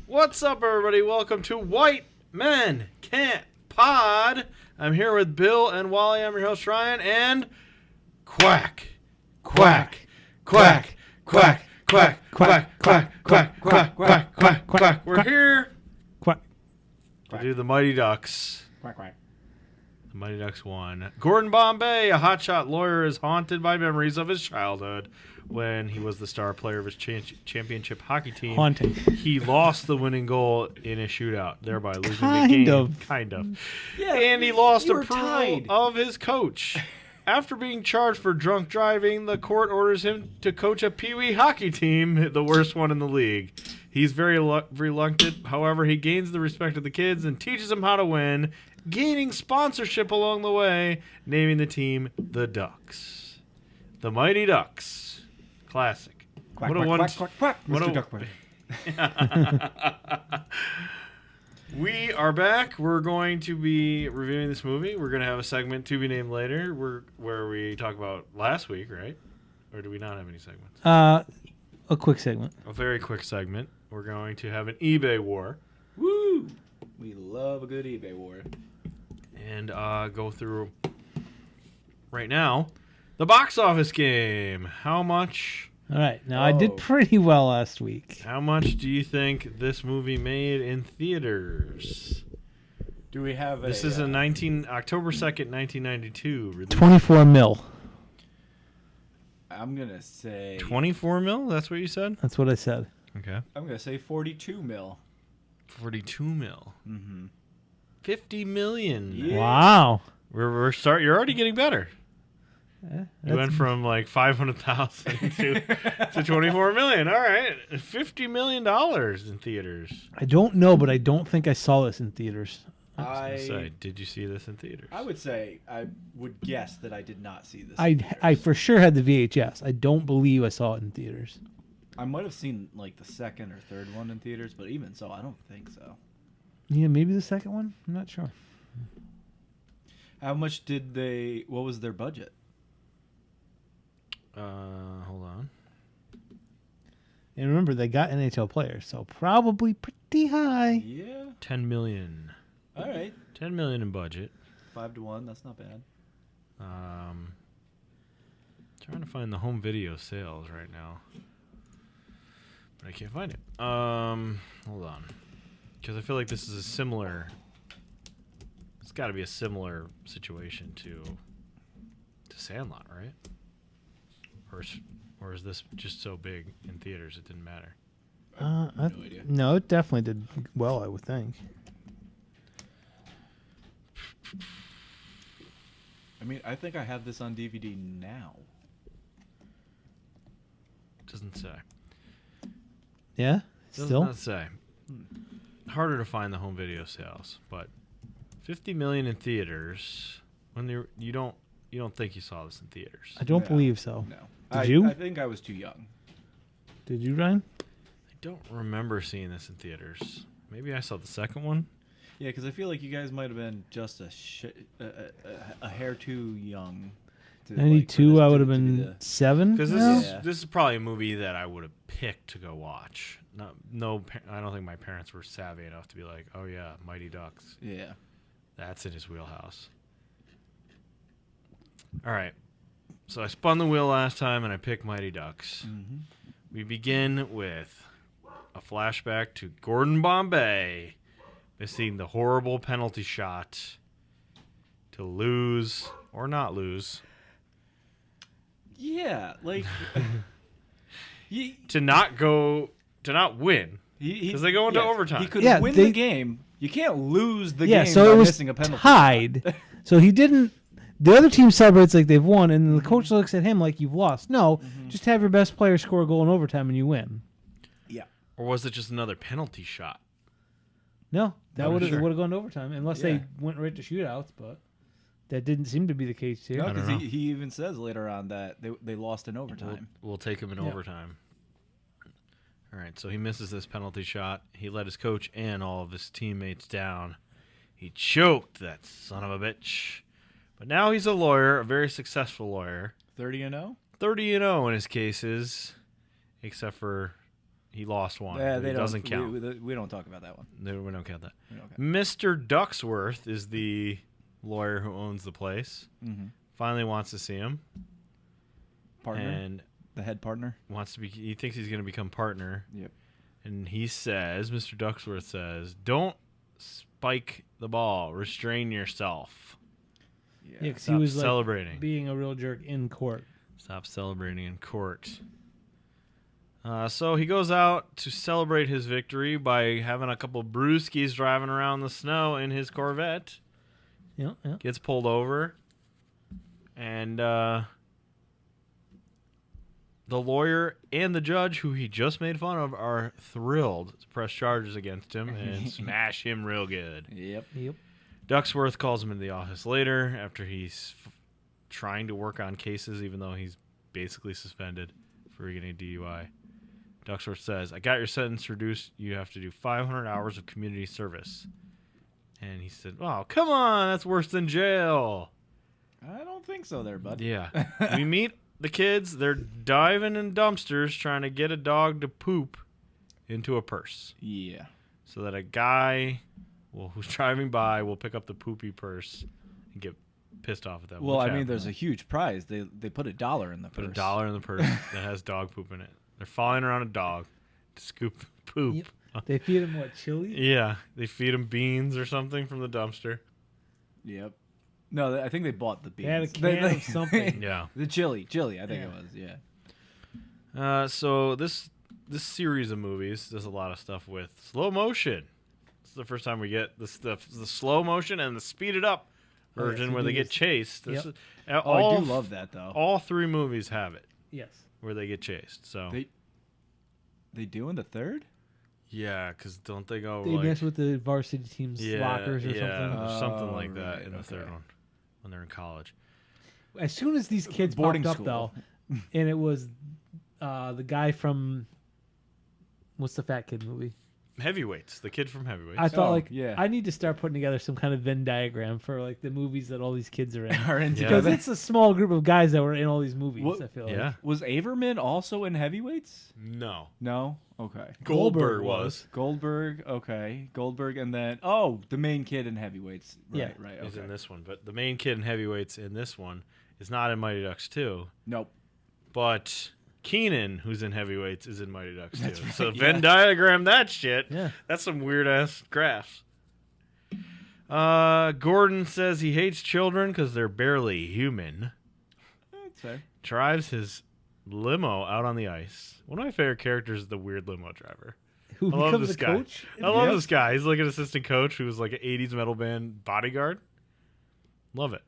What's up, everybody? Welcome to White Men Can't Pod. I'm here with Bill and Wally. I'm your host, Ryan, and Quack. Quack. Quack. Quack. Quack. Quack. Quack. Quack. Quack. Quack. Quack. Quack. We're here Quack. to do the Mighty Ducks. Quack, quack. The Mighty Ducks won. Gordon Bombay, a hotshot lawyer, is haunted by memories of his childhood when he was the star player of his championship hockey team. Haunting. He lost the winning goal in a shootout, thereby losing the game. Kind of. Yeah, and he lost you approval tied. of his coach. After being charged for drunk driving, the court orders him to coach a Pee-wee hockey team, the worst one in the league. He's very reluctant. However, he gains the respect of the kids and teaches them how to win, gaining sponsorship along the way, naming the team the Ducks. The Mighty Ducks. Classic. Quack, What a quack, one- quack, quack, quack, what Mr. a- Duckman. We are back. We're going to be reviewing this movie. We're going to have a segment to be named later where we talk about last week, right? Or do we not have any segments? A quick segment. A very quick segment. We're going to have an eBay war Woo! We love a good eBay war. and go through right now the box office game. How much All right. Now, I did Oh. pretty well last week. do you think this movie made in theaters? Do we have This is a October 2nd, 1992 release. 24 mil. I'm gonna say 24 mil? That's what you said? That's what I said. Okay. I'm gonna say 42 mil. 42 mil. Mm-hmm. 50 million. Yeah. Wow. We're you're already getting better. You That's- went from like 500,000 to 24 million. All right. $50 million in theaters. I don't know, but I don't think I saw this in theaters. Did you see this in theaters? I would say I would guess that I did not see this. in I theaters. for sure had the VHS. I don't believe I saw it in theaters. I might have seen like the second or third one in theaters, but even so, I don't think so. Yeah, maybe the second one. I'm not sure. How much did they? What was their budget? Hold on. And remember, they got NHL players, so probably pretty high. Yeah. 10 million. All right. 10 million in budget. 5-1. That's not bad. Trying to find the home video sales right now. But I can't find it. Hold on. Because I feel like this is a similar... It's got to be a similar situation to Sandlot, right? Or is this just so big in theaters it didn't matter? No idea. No, it definitely did well, I would think. I mean, I think I have this on DVD now. Doesn't say. Yeah? Does Still? not say. Harder to find the home video sales, but 50 million in theaters. When you don't think you saw this in theaters? I don't No. believe so. No. Did you? I think I was too young. Did you, Ryan? I don't remember seeing this in theaters. Maybe I saw the second one. Yeah, because I feel like you guys might have been just a hair too young. To, like, for 92, this I to- would have to be been the- 7. Because Yeah. this is probably a movie that I would have picked to go watch. I don't think my parents were savvy enough to be like, oh yeah, Mighty Ducks. Yeah. That's in his wheelhouse. All right. So I spun the wheel last time and I picked Mighty Ducks. Mm-hmm. We begin with a flashback to Gordon Bombay missing the horrible penalty shot to lose or not lose. Yeah, like To not win. because they go into overtime. He could Yeah, win the game. You can't lose the Yeah, game so by it was missing a penalty. tied. So he didn't. The other team celebrates like they've won, and the coach looks at him like you've lost. No, just have your best player score a goal in overtime and you win. Yeah. Or was it just another penalty shot? No, that Oh, would have sure. gone to overtime unless Yeah. they went right to shootouts, but that didn't seem to be the case here. No, I don't because know. he even says later on that they lost in overtime. We'll take him in Yeah. overtime. All right, so he misses this penalty shot. He let his coach and all of his teammates down. He choked that son of a bitch. But now he's a lawyer, a very successful lawyer. 30-0? 30-0 in his cases, except for He lost one. Yeah, but they it doesn't count. We don't talk about that one. No, we don't count that. We don't count. Mr. Ducksworth is the lawyer who owns the place. Mm-hmm. Finally wants to see him. Partner. And The head partner. wants to be. He thinks he's going to become partner. Yep. And he says, Mr. Ducksworth says, "Don't spike the ball. Restrain yourself. Yeah, because he Stop was like celebrating. being a real jerk in court. Stop celebrating in court." So he goes out to celebrate his victory by having a couple brewskis driving around the snow in his Corvette. Yeah, yeah. Gets pulled over. And the lawyer and the judge, who he just made fun of, are thrilled to press charges against him and smash him real good. Yep. Ducksworth calls him into the office later after he's trying to work on cases, even though he's basically suspended for getting a DUI. Ducksworth says, "I got your sentence reduced. You have to do 500 hours of community service." And he said, "Oh, come on. That's worse than jail." I don't think so there, bud. Yeah. We meet the kids. They're diving in dumpsters trying to get a dog to poop into a purse. Yeah. So that a guy who's driving by will pick up the poopy purse and get pissed off at that. Well, I mean, there's a huge prize. They put $1 in the purse. Put $1 in the purse that has dog poop in it. They're following around a dog to scoop poop. Yep. They feed him what, chili? Yeah, they feed him beans or something from the dumpster. Yep. No, I think they bought the beans. They had a can of something. Yeah. The chili, I think it was. Yeah. So this series of movies does a lot of stuff with slow motion. This is the first time we get the slow motion and the speeded up version where they get chased. This is, I do love that though. All three movies have it Yes. where they get chased. So they do in the third? yeah, because don't they go They mess with the varsity team's lockers or something. or something like right, that in the third one when they're in college. As soon as these kids Boarding popped school. up, though, and it was the guy from what's the fat kid movie? Heavyweights, the kid from Heavyweights. I thought yeah. I need to start putting together some kind of Venn diagram for like the movies that all these kids are in. Are in Yeah. Because together. it's a small group of guys that were in all these movies. What- I feel like. Yeah. Was Averman also in heavyweights? No. No. Okay. Goldberg was. Goldberg. Okay. Goldberg, and then the main kid in heavyweights. Right. Yeah. Right. Is Okay. in this one, but the main kid in Heavyweights in this one is not in Mighty Ducks 2, Nope. but Keenan, who's in Heavyweights, is in Mighty Ducks 2. That's right, So yeah. Venn diagram that shit. Yeah. That's some weird ass graphs. Gordon says he hates children because they're barely human. That's fair. Drives his limo out on the ice. One of my favorite characters is the weird limo driver. Who I love becomes this a guy. coach? I love Yep. this guy. He's like an assistant coach who's like an 80s metal band bodyguard. Love it.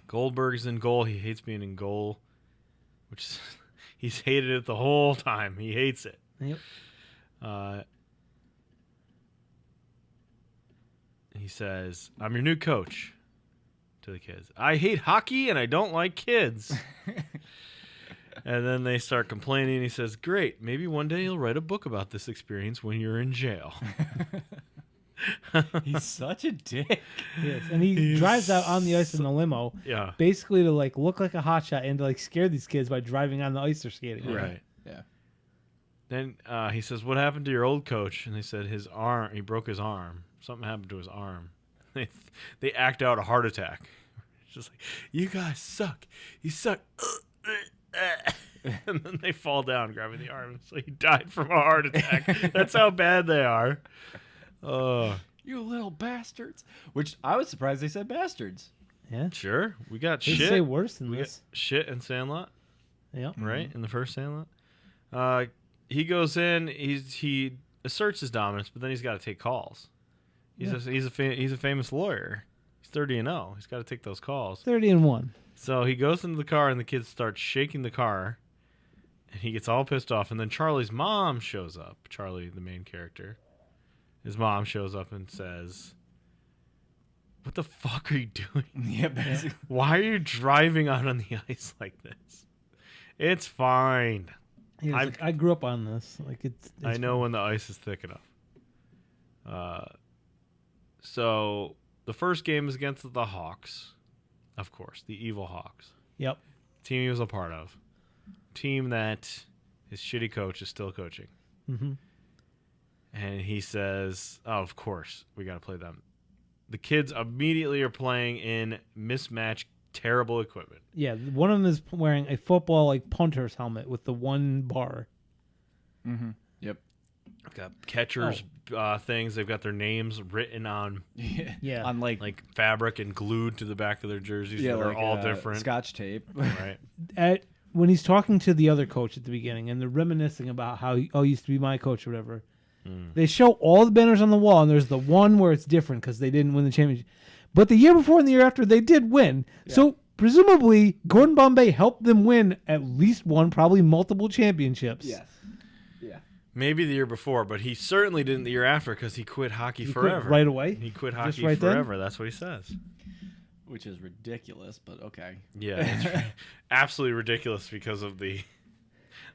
Goldberg's in goal. He hates being in goal, which is, he's hated it the whole time. He hates it. Yep. He says, "I'm your new coach," to the kids. "I hate hockey and I don't like kids." And then they start complaining. He says, "Great. Maybe one day you'll write a book about this experience when you're in jail." He's such a dick. Yes. And he drives out on the ice in the limo, Yeah. basically to like look like a hotshot and to like scare these kids by driving on the ice they're skating. on. Right. Yeah. Then he says, "What happened to your old coach?" And they said his arm. He broke his arm. Something happened to his arm. They act out a heart attack. It's just like, "You guys suck. You suck." And then they fall down grabbing the arm. So he died from a heart attack. That's how bad they are. You little bastards. Which I was surprised they said bastards. Yeah. Sure. We got They shit. say worse than We got this. shit in Sandlot, Yeah. right? In the first Sandlot. He goes in. He asserts his dominance, but then he's got to take calls. He's a famous lawyer. He's 30-0. He's got to take those calls. 30-1. So he goes into the car, and the kids start shaking the car, and he gets all pissed off. And then Charlie's mom shows up. Charlie, the main character, his mom shows up and says, "What the fuck are you doing? Yeah, basically. Why are you driving out on the ice like this? It's fine. He was like, I grew up on this. Like it's I know when the ice is thick enough." So the first game is against the Hawks, of course, the evil Hawks. Yep. Team he was a part of. Team that his shitty coach is still coaching. Mm-hmm. And he says, "Oh, of course, we got to play them." The kids immediately are playing in mismatched, terrible equipment. Yeah, one of them is wearing a football like punter's helmet with the one bar. Mm-hmm. Yep. Got catchers things. They've got their names written on Yeah. On like fabric and glued to the back of their jerseys. yeah, that are like, all different. Scotch tape. Right. When he's talking to the other coach at the beginning and they're reminiscing about how he used to be my coach or whatever, they show all the banners on the wall, and there's the one where it's different because they didn't win the championship. But the year before and the year after, they did win. Yeah. So presumably, Gordon Bombay helped them win at least one, probably multiple championships. Yes. Yeah. Maybe the year before, but he certainly didn't the year after because he quit hockey He quit forever. right away? He quit Just hockey right then? forever. That's what he says. Which is ridiculous, but okay. Yeah, it's absolutely ridiculous because of the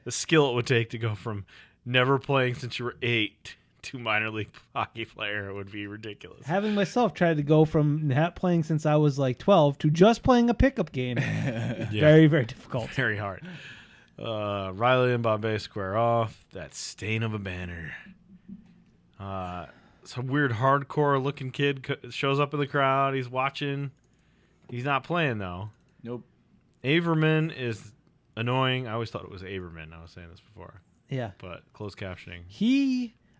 skill it would take to go from never playing since you were 8 to minor league hockey player. It would be ridiculous. Having myself tried to go from not playing since I was like 12 to just playing a pickup game. Very, very difficult. Very hard. Riley and Bombay square off. That stain of a banner. Some weird hardcore looking kid shows up in the crowd. He's watching. He's not playing though. Nope. Averman is annoying. I always thought it was Averman. I was saying this before, Yeah. but closed captioning.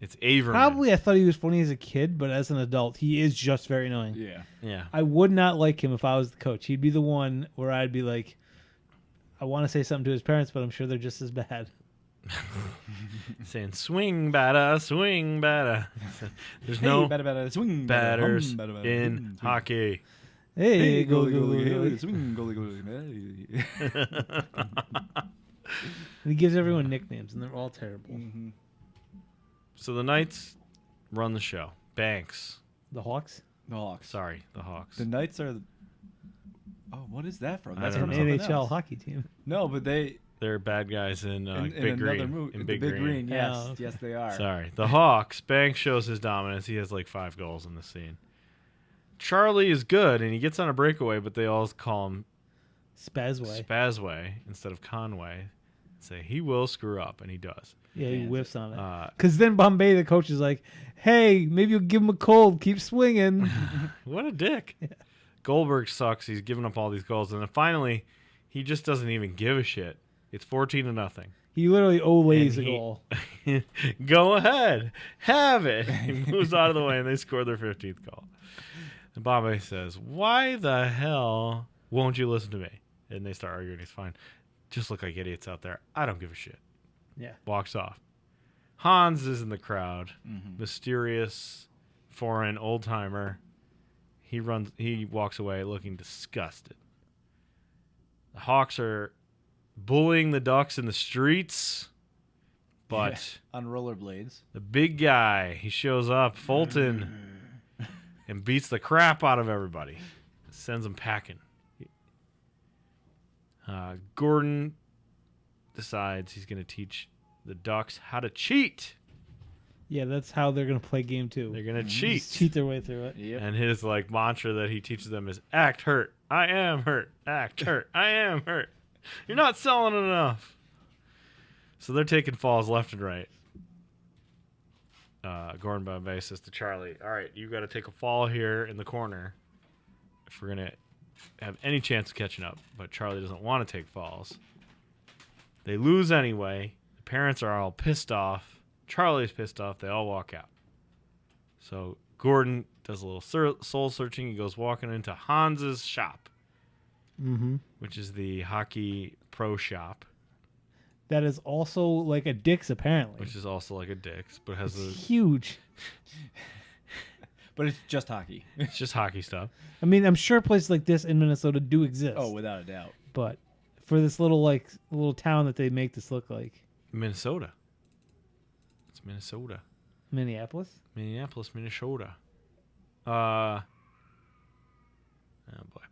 It's Averman. probably, I thought he was funny as a kid, but as an adult, he is just very annoying. Yeah. Yeah. I would not like him if I was the coach. He'd be the one where I'd be like, I want to say something to his parents, but I'm sure they're just as bad. Saying swing batter, swing batter. There's no swing batters in hockey. Hey, go, goalie, go, goalie, go, goalie, go. swing, goalie, goalie. And he gives everyone nicknames, and they're all terrible. Mm-hmm. So the Knights run the show. Banks. The Hawks? The Hawks. Sorry, the Hawks. The Knights are. Oh, what is that from? I That's don't from know. something NHL else. hockey team. No, but They're bad guys in, in Big another Green. movie. In The Big Green. Yes, Oh, okay. yes, they are. Sorry. The Hawks. Banks shows his dominance. He has like 5 goals in the scene. Charlie is good, and he gets on a breakaway, but they all call him Spazway. Spazway instead of Conway. Say he will screw up, and he does. Yeah, he Fans. whiffs on it. Uh, Because then Bombay, the coach, is like, hey, maybe you'll give him a cold. Keep swinging. What a dick. Goldberg sucks. He's giving up all these goals, and then finally, he just doesn't even give a shit. It's 14-0. He literally olays And a he- goal. Go ahead, have it. He moves out of the way, and they score their 15th goal. And Bombay says, "Why the hell won't you listen to me?" And they start arguing. He's fine. Just look like idiots out there. I don't give a shit. Yeah. Walks off. Hans is in the crowd. Mhm. Mysterious, foreign old timer. He walks away looking disgusted. The Hawks are bullying the Ducks in the streets, but on rollerblades. the big guy, he shows up, Fulton, and beats the crap out of everybody. Sends them packing. Gordon decides he's going to teach the Ducks how to cheat. Yeah, that's how they're going to play game 2. They're going to cheat. Just cheat their way through it. Yep. And his like mantra that he teaches them is act hurt. I am hurt. Act hurt. I am hurt. You're not selling enough. So they're taking falls left and right. Gordon Bombay says to Charlie, all right, you got to take a fall here in the corner if we're going to have any chance of catching up. But Charlie doesn't want to take falls. They lose anyway. The parents are all pissed off. Charlie's pissed off. They all walk out. So Gordon does a little soul searching. He goes walking into Hans's shop, Mm-hmm. which is the hockey pro shop, That is also like a Dick's, apparently. which is also like a Dick's, but has It's a huge. But it's just hockey. it's just hockey stuff. I mean, I'm sure places like this in Minnesota do exist. Oh, without a doubt. But for this little town that they make this look like, Minnesota. It's Minnesota. Minneapolis. Minneapolis, Minnesota. Oh boy.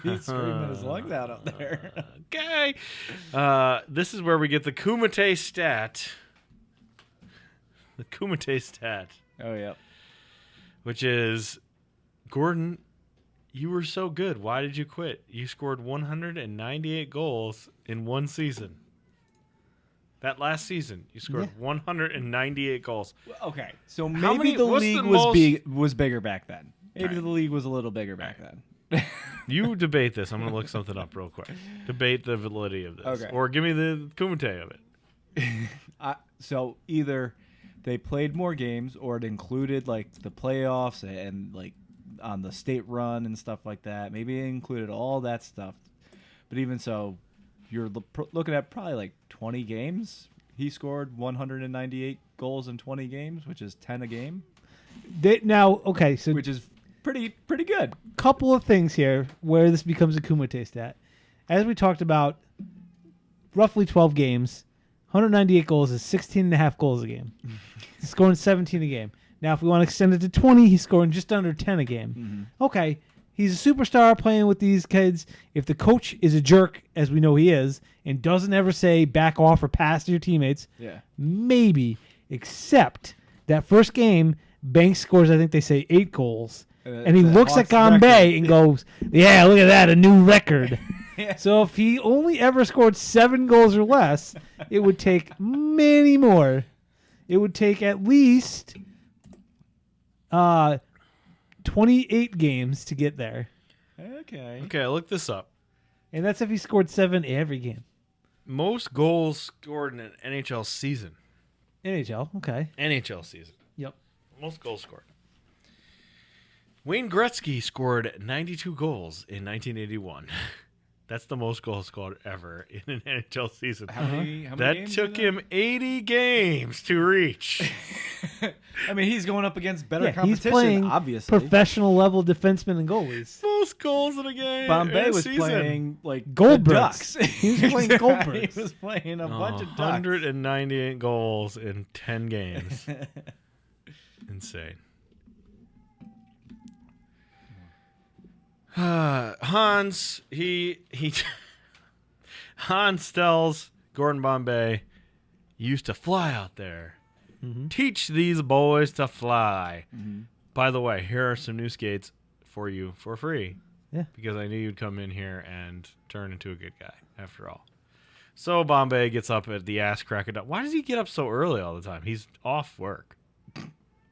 He's screaming his lungs out up there. Okay. This is where we get the Kumite stat. The Kumite stat, Oh, yeah. which is, Gordon, you were so good. Why did you quit? You scored 198 goals in one season. That last season, you scored 198 goals. Okay, so How maybe many- the what's league the was most- was bigger back then. Maybe Alright. the league was a little bigger back then. You debate this. I'm going to look something up real quick. Debate the validity of this. Okay. Or give me the kumite of it. So either they played more games, or it included like the playoffs and like on the state run and stuff like that. Maybe it included all that stuff. But even so, you're looking at probably like 20 games. He scored 198 goals in 20 games, which is 10 a game, Okay, so which is pretty good. couple of things here where this becomes a Kumite stat. As we talked about, roughly 12 games, 198 goals is 16 and a half goals a game. He's scoring 17 a game. Now, if we want to extend it to 20, he's scoring just under 10 a game. Okay, he's a superstar playing with these kids. If the coach is a jerk, as we know he is, and doesn't ever say back off or pass to your teammates, Yeah. maybe, except that first game, Banks scores, I think they say 8 goals. And he the looks at Hawks' Gombe record. and goes, yeah, look at that, a new record. Yeah. So if he only ever scored 7 goals or less, it would take many more. It would take at least 28 games to get there. Okay. Okay, I looked this up. And that's if he scored 7 every game. Most goals scored in an NHL season. NHL, okay. NHL season. Yep. Most goals scored. Wayne Gretzky scored 92 goals in 1981. That's the most goals scored ever in an NHL season. How many That games took in him 80 games to reach. I mean, he's going up against better Yeah, he's competition, playing obviously. professional level defensemen and goalies. Most goals in a game. Bombay in a was season. playing like Goldbergs. the Ducks. He was playing Goldbergs. He was playing a bunch of Ducks. 198 goals in 10 games. Insane. Hans, Hans tells Gordon Bombay, "You used to fly out there. Teach these boys to fly." By the way, here are some new skates for you for free. Yeah. Because I knew you'd come in here and turn into a good guy, after all. So Bombay gets up at the ass crack of dawn. Why does he get up so early all the time? He's off work.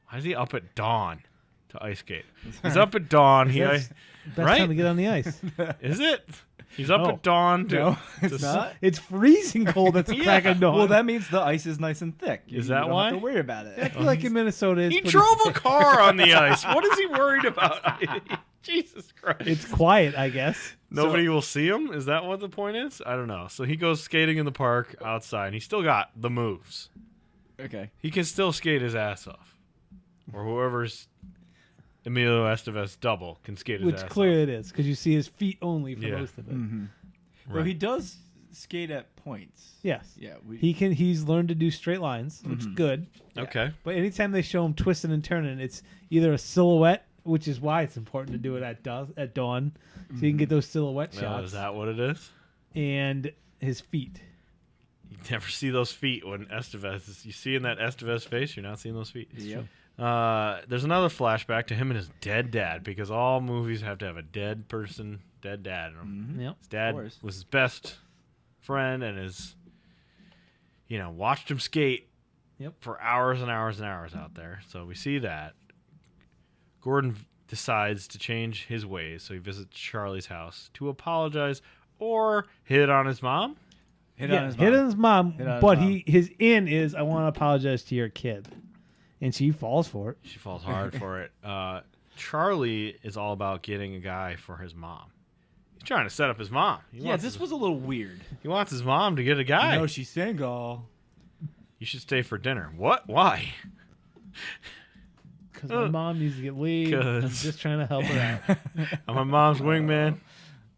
Why is he up at dawn to ice skate? He's up at dawn. Best Right? time to get on the ice. Is it? He's up No. at dawn to. No, to it's not. It's freezing cold at the crack of dawn. Well, that means the ice is nice and thick. Is You that don't why? have to worry about it. I feel like in Minnesota, it's He pretty drove a thick. car on the ice. What is he worried about? Jesus Christ. It's quiet, I guess. Nobody will see him? Is that what the point is? I don't know. So he goes skating in the park outside, and he's still got the moves. Okay. He can still skate his ass off. Or whoever's Emilio Estevez double can skate his Which ass off. clearly it is, because you see his feet only for Yeah. most of it. Well, he does skate at points. Yes. Yeah. He's learned to do straight lines, which is good. Okay. But anytime they show him twisting and turning, it's either a silhouette, which is why it's important to do it at dawn, so you can get those silhouette Well, shots, is that what it is? and his feet. You never see those feet when Estevez is. You see in that Estevez face, you're not seeing those feet. Yep. There's another flashback to him and his dead dad, because all movies have to have a dead person, dead dad in them. Yep. His dad course. was his best friend and watched him skate Yep. for hours and hours and hours out there. So we see that. Gordon decides to change his ways, so he visits Charlie's house to apologize or hit on his mom. Hit Yeah, on his hit mom. on his mom, Hit on his but mom. his in is, I want to apologize to your kid. And she falls for it. She falls hard for it. Charlie is all about getting a guy for his mom. He's trying to set up his mom. Yeah, this was a little weird. He wants his mom to get a guy. No, she's single. You should stay for dinner. What? Why? Because my mom needs to get laid. I'm 'Cause- just trying to help her out. I'm my mom's wingman.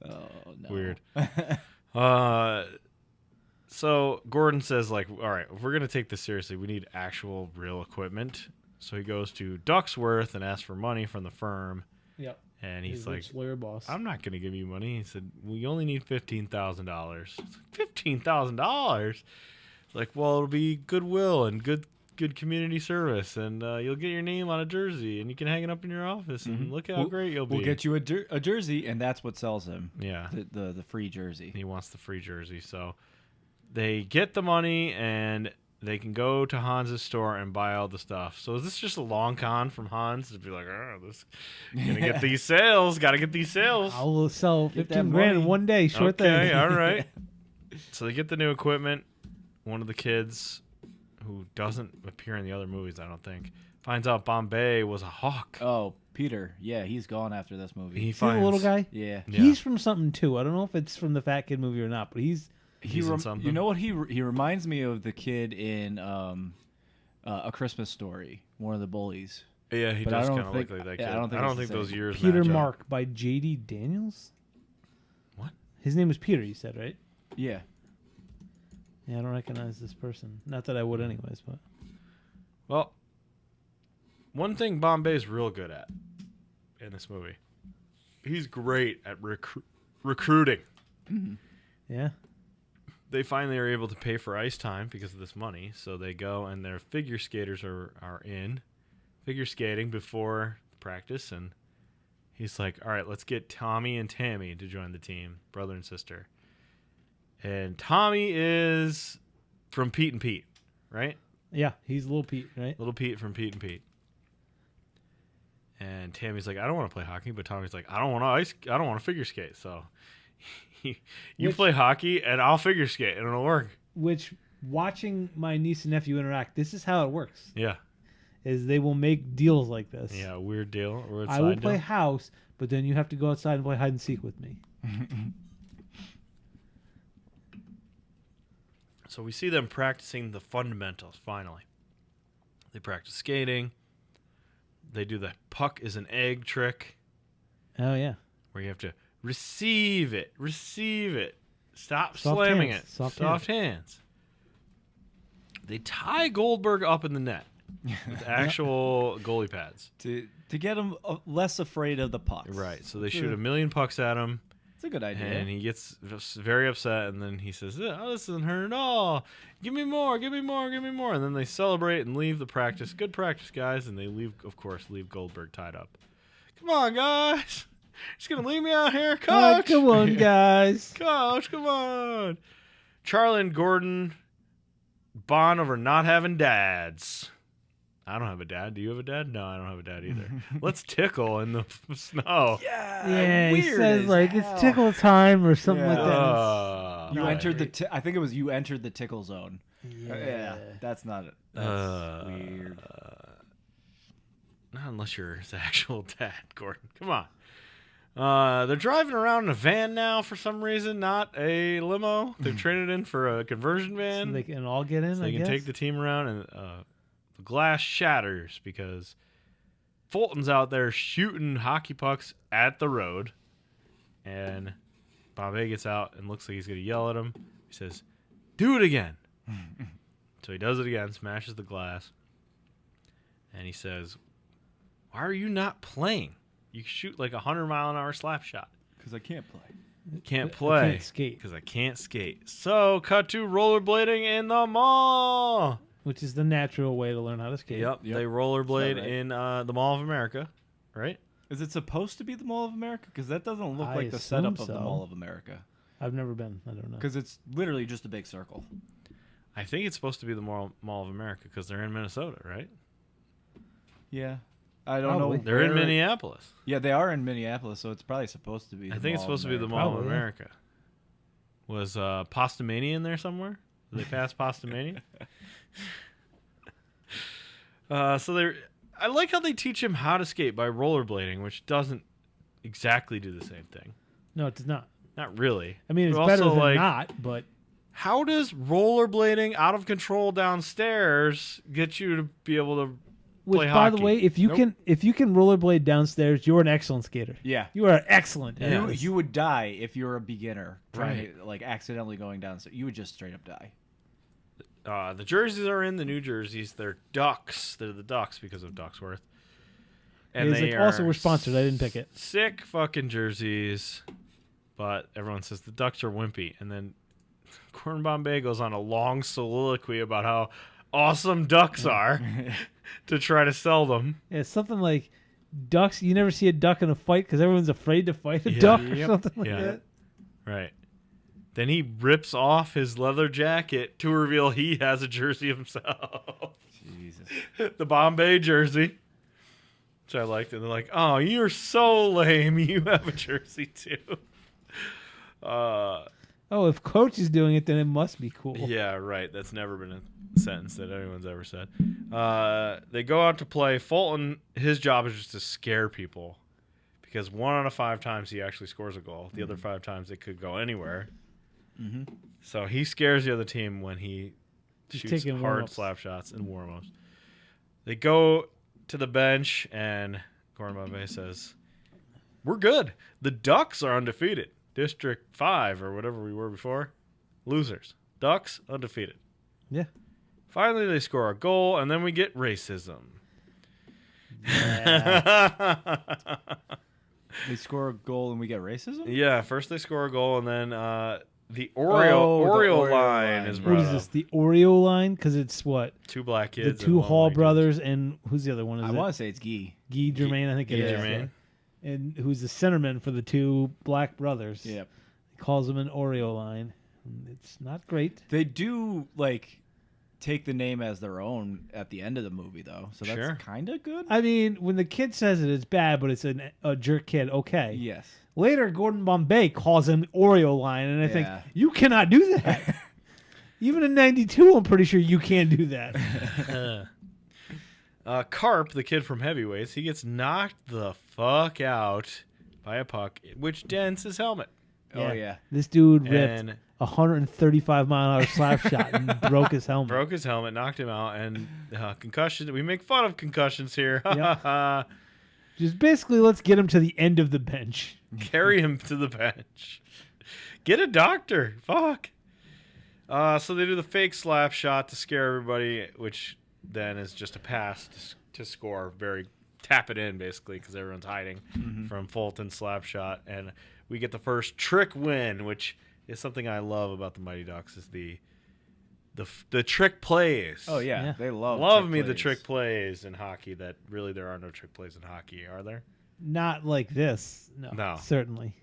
Oh no. Weird. So Gordon says, like, all right, if we're going to take this seriously, we need actual real equipment. So he goes to Ducksworth and asks for money from the firm. Yep. And he's His like, rich lawyer boss. I'm not going to give you money. He said, we only need $15,000. $15,000? Like, well, it'll be goodwill and good community service, and you'll get your name on a jersey, and you can hang it up in your office, and look how great you'll be. We'll get you a jersey, and that's what sells him. Yeah. The free jersey. He wants the free jersey. So they get the money and they can go to Hans's store and buy all the stuff. So is this just a long con from Hans to be like, this gonna get these sales, gotta get these sales. I'll sell Get that 15 grand in money. one day. Sure thing. Okay, all right. So they get the new equipment. One of the kids, who doesn't appear in the other movies, I don't think, finds out Bombay was a hawk. Oh, Peter. Yeah, he's gone after this movie. He See the little guy? Yeah. Yeah. He's from something too. I don't know if it's from the Fat Kid movie or not, but he's in something. You know what? He reminds me of the kid in A Christmas Story, one of the bullies. Yeah, he But I does don't kind of look think- like that yeah, kid. I don't think I it's don't the think those same. years Peter match up. Mark by J.D. Daniels. What? His name was Peter, you said, right? Yeah. Yeah, I don't recognize this person. Not that I would anyways, but Well, one thing Bombay's real good at in this movie, he's great at recruiting. yeah. They finally are able to pay for ice time because of this money, so they go and their figure skaters are in figure skating before practice, and he's like, all right, let's get Tommy and Tammy to join the team, brother and sister. And Tommy is from Pete and Pete, right? Yeah, he's Little Pete, right? Little Pete from Pete and Pete. And Tammy's like, I don't want to play hockey, but Tommy's like, I don't want to figure skate. So you play hockey and I'll figure skate and it'll work. Which, watching my niece and nephew interact, this is how it works. Yeah. Is they will make deals like this. Yeah, weird deal. Weird I will side play deal. house, but then you have to go outside and play hide and seek with me. So we see them practicing the fundamentals, finally. They practice skating. They do the puck is an egg trick Oh yeah. where you have to receive it. Stop Soft slamming hands, it. soft hands. They tie Goldberg up in the net with actual goalie pads. To get him less afraid of the pucks. Right. So they shoot a million pucks at him. It's a good idea. And he gets very upset, and then he says, oh, this isn't hurt at all. Give me more. And then they celebrate and leave the practice. Good practice, guys. And they leave Goldberg tied up. Come on, guys. Just going to leave me out here, coach. Come on, guys. Coach, come on. Charlie and Gordon bond over not having dads. I don't have a dad. Do you have a dad? No, I don't have a dad either. Let's tickle in the snow. Yeah, he weird says as like hell. it's tickle time or something like Yeah. that. You Right. entered the. I think it was you entered the tickle zone. Yeah. That's not it. That's weird. Not unless you're his actual dad, Gordon. Come on. They're driving around in a van now for some reason, not a limo. They've traded in for a conversion van. So they can all get in. So I they can guess. take the team around, and the glass shatters because Fulton's out there shooting hockey pucks at the road, and Bombay gets out and looks like he's going to yell at him. He says, do it again. So he does it again, smashes the glass, and he says, why are you not playing? You shoot like 100-mile-an-hour slap shot. Because I can't play. Can't I play. can't skate. Because I can't skate. So, cut to rollerblading in the mall. Which is the natural way to learn how to skate. Yep. Yep. They rollerblade Is that right? in the Mall of America, right? Is it supposed to be the Mall of America? Because that doesn't look I like the assume setup of the so. Mall of America. I've never been. I don't know. Because it's literally just a big circle. I think it's supposed to be the Mall of America because they're in Minnesota, right? Yeah. I don't Probably. know. They're in where- Minneapolis. Yeah, they are in Minneapolis, so it's probably supposed to be. I the think it's Mall of supposed to be the America. Mall of Probably, yeah. America. Was Pastamania in there somewhere? Did they pass Pastamania? I like how they teach him how to skate by rollerblading, which doesn't exactly do the same thing. No, it does not. Not really. I mean, it's But better also, than like, not, but How does rollerblading out of control downstairs get you to be able to which, play by hockey? the way, if you Nope. can rollerblade downstairs, you're an excellent skater. Yeah. You are excellent. at Yeah. this. You would die if you're a beginner trying Right. to, like, accidentally going down. So you would just straight up die. The jerseys are in the new jerseys. They're Ducks. They're the Ducks because of Ducksworth. And It's they like, also are we're sponsored. I didn't pick it. Sick fucking jerseys. But everyone says the Ducks are wimpy. And then Gordon Bombay goes on a long soliloquy about how awesome Ducks are to try to sell them. Yeah, it's something like ducks. You never see a duck in a fight because everyone's afraid to fight a Yeah. duck or Yep. something like Yeah. that. Right. Then he rips off his leather jacket to reveal he has a jersey himself. Jesus. The Bombay jersey. Which I liked. And they're like, oh, you're so lame. You have a jersey too. Oh, if Coach is doing it, then it must be cool. Yeah, right. That's never been a sentence that anyone's ever said. They go out to play. Fulton, his job is just to scare people. Because 1 out of 5 times he actually scores a goal. The other 5 times it could go anywhere. Mm-hmm. So he scares the other team when he shoots taking hard warm-ups. slap shots and warm-ups. They go to the bench, and Gordon Bombay says, we're good. The Ducks are undefeated. District 5 or whatever we were before. Losers. Ducks, undefeated. Yeah. Finally, they score a goal, and then we get racism. Yeah. They score a goal and we get racism? Yeah, first they score a goal, and then the Oreo line is What brought is up. this? The Oreo line? Because it's what? 2 black The kids. 2 and 1 Hall white kid. brothers, and who's the other one? Is I it want to say it's Guy. Guy Germain? I think it Guy is. Germain. Yeah. And who's the centerman for the 2 black brothers? Yep. He calls them an Oreo line. It's not great. They do, like, take the name as their own at the end of the movie, though. So that's Sure. kind of good. I mean, when the kid says it, it's bad, but it's a jerk kid. Okay. Yes. Later, Gordon Bombay calls him Oreo line, and I think, Yeah. you cannot do that. Even in 92, I'm pretty sure you can't do that. Carp, the kid from Heavyweights, he gets knocked the fuck out by a puck, which dents his helmet. Oh, yeah. This dude ripped And 135-mile-an-hour slap shot and broke his helmet. broke his helmet, knocked him out, and concussion. We make fun of concussions here. Yep. Just basically, let's get him to the end of the bench. Carry him to the bench. Get a doctor. Fuck. So they do the fake slap shot to scare everybody, which then is just a pass to score. Tap it in, basically, because everyone's hiding from Fulton's slap shot. And we get the first trick win, which is something I love about the Mighty Ducks, is the trick plays. Oh, yeah. Yeah. They love The plays. trick plays in hockey. That really there are no trick plays in hockey, are there? Not like this. No. Certainly.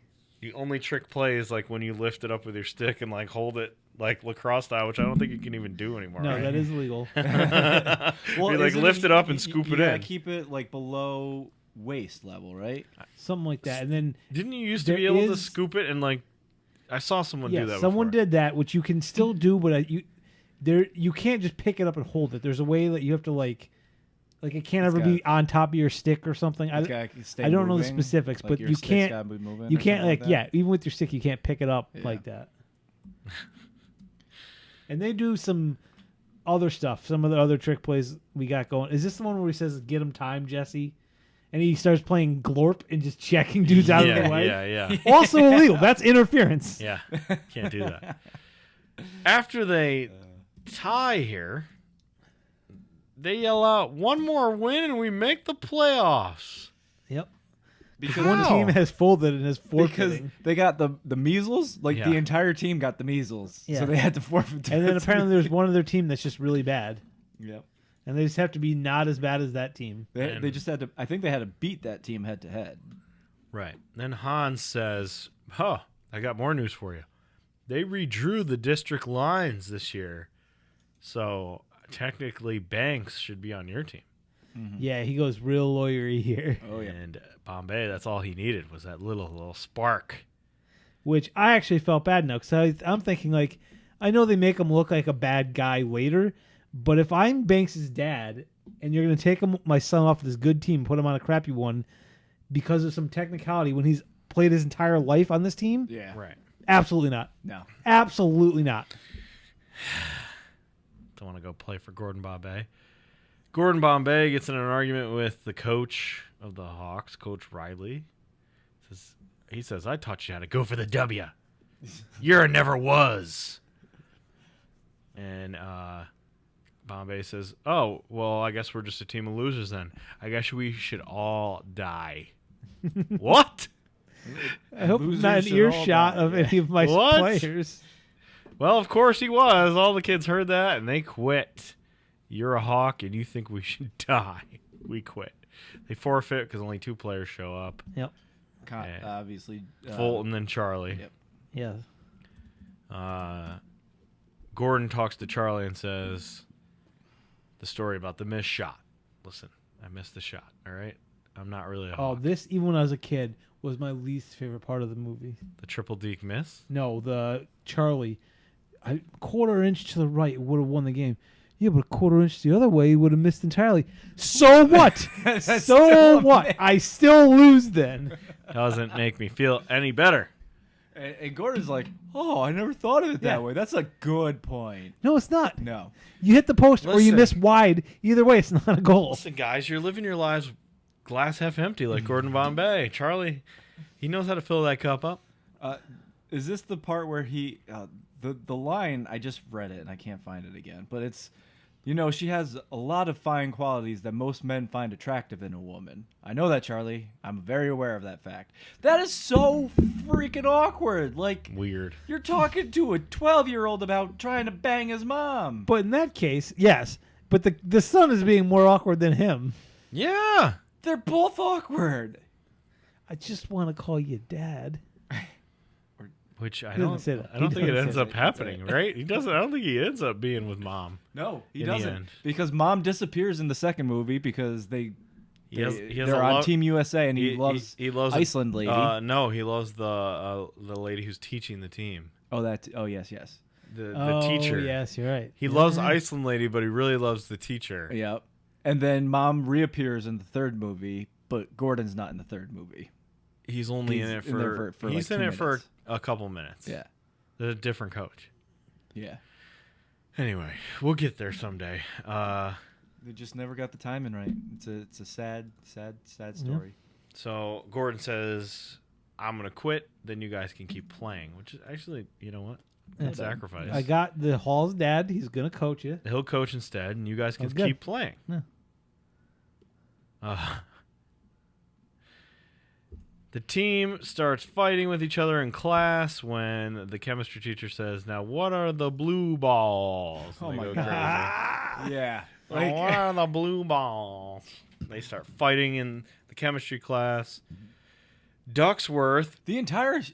The only trick play is like when you lift it up with your stick and like hold it like lacrosse style, which I don't think you can even do anymore. No, right? that is illegal. You like isn't lift it up and scoop you it gotta in. keep it, like, below waist level, right? Something like that. And then, Didn't you used to There be able to is- scoop it and like? I saw someone do yeah, that. someone before. did that, which you can still do, but you can't just pick it up and hold it. There's a way that you have to like it can't It's ever gotta- be on top of your stick or something. I don't know the specifics, but you can't. You can't even with your stick, you can't pick it up Yeah. like that. And they do some other stuff. Some of the other trick plays we got going. Is this the one where he says, "Get him time, Jesse"? And he starts playing Glorp and just checking dudes out of the way. Yeah. Also illegal. That's interference. Yeah, can't do that. After they tie here, they yell out, "One more win and we make the playoffs." Yep. Because One How? team has folded and is because forfeiting. they got the measles. Like, Yeah. the entire team got the measles. Yeah. So they had to forfeit. And then apparently there's one other team that's just really bad. Yep. And they just have to be not as bad as that team. They just had to. I think they had to beat that team head to head. Right. Then Hans says, "Huh, I got more news for you. They redrew the district lines this year, so technically Banks should be on your team." Yeah, he goes real lawyery here. Oh yeah. And Bombay, that's all he needed was that little spark. Which I actually felt bad now because I'm thinking, like, I know they make him look like a bad guy later, but if I'm Banks' dad and you're going to take my son off this good team, put him on a crappy one because of some technicality when he's played his entire life on this team, Yeah. Right. absolutely not. No. Absolutely not. Don't want to go play for Gordon Bombay. Gordon Bombay gets in an argument with the coach of the Hawks, Coach Riley. He says, "I taught you how to go for the W. You're never was." And Bombay says, "Oh, well, I guess we're just a team of losers then. I guess we should all die." What? I hope Losers not an should all earshot die. of any of my What? players. Well, of course he was. All the kids heard that, and they quit. You're a Hawk, and you think we should die. We quit. They forfeit because only 2 players show up. Yep. Obviously. Fulton and Charlie. Yep. Yeah. Gordon talks to Charlie and says the story about the missed shot. Listen, I missed the shot, all right? I'm not really a hawk. This, even when I was a kid, was my least favorite part of the movie. The triple deke miss? No, the Charlie. A quarter inch to the right would have won the game. Yeah, but a quarter inch the other way, he would have missed entirely. So what? So what? I still lose then. Doesn't make me feel any better. And Gordon's like, oh, I never thought of it that way. That's a good point. No, it's not. No. You hit the post or you Listen. miss wide. Either way, it's not a goal. Listen, guys, you're living your lives glass half empty like Gordon Bombay. Charlie, he knows how to fill that cup up. Is this the part where he the line, I just read it and I can't find it again, but it's, she has a lot of fine qualities that most men find attractive in a woman. I know that, Charlie. I'm very aware of that fact. That is so freaking awkward. Like, Weird. you're talking to a 12-year-old about trying to bang his mom. But in that case, yes. But the son is being more awkward than him. Yeah. They're both awkward. I just want to call you dad. Which I He doesn't don't say that. I don't He think it doesn't ends say up that. happening, right? He doesn't. I don't think he ends up being with mom. No, he In the doesn't. end. Because mom disappears in the second movie because He has a they're on love- Team USA and he loves he loves Iceland lady. No, he loves the lady who's teaching the team. Yes. The teacher. Yes, you're right. He loves Iceland lady, but he really loves the teacher. Yep. And then mom reappears in the third movie, but Gordon's not in the third movie. He's only He's in it in there for he's like in 2 it for minutes. a couple minutes. Yeah. There's a different coach. Yeah. Anyway, we'll get there someday. They just never got the timing right. It's a sad story. So Gordon says, "I'm gonna quit. Then you guys can keep playing." Which is actually, you know what? Yeah. Sacrifice. I got the Hall's dad. He's going to coach you. He'll coach instead, and you guys can That's good. keep playing. Yeah. The team starts fighting with each other in class when the chemistry teacher says, "Now, what are the blue balls?" Oh And they my go God. Yeah. crazy. What are the blue balls? They start fighting in the chemistry class. Ducksworth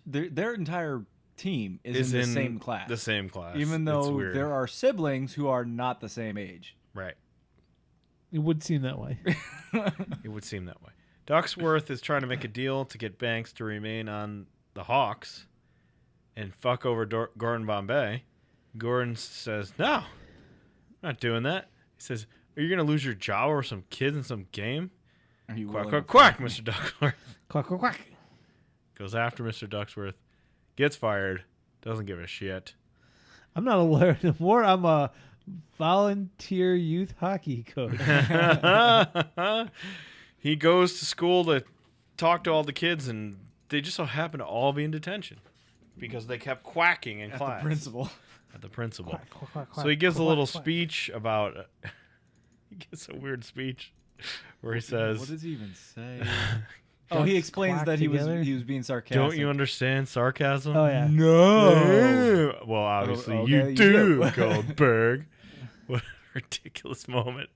their entire team is in the same class. The same class. Even It's though weird. there are siblings who are not the same age. Right. It would seem that way. It would seem that way. Ducksworth is trying to make a deal to get Banks to remain on the Hawks and fuck over Gordon Bombay. Gordon says, "No, I'm not doing that." He says, "Are you going to lose your job over some kids in some game?" Are you Quack, willing quack, to- quack, Mr. Ducksworth. Quack, quack, quack. Goes after Mr. Ducksworth. Gets fired. Doesn't give a shit. I'm not a lawyer anymore. I'm a volunteer youth hockey coach. He goes to school to talk to all the kids, and they just so happen to all be in detention because they kept quacking in At class. the principal. At the principal. Quack, quack, quack, So he gives a quack, little quack. speech about. He gives a weird speech where he says, What does he even say? Oh, he explains Quack that he was together? being sarcastic. "Don't you understand sarcasm?" Oh, yeah. No. Well, obviously okay, you you do, do. Goldberg. What a ridiculous moment.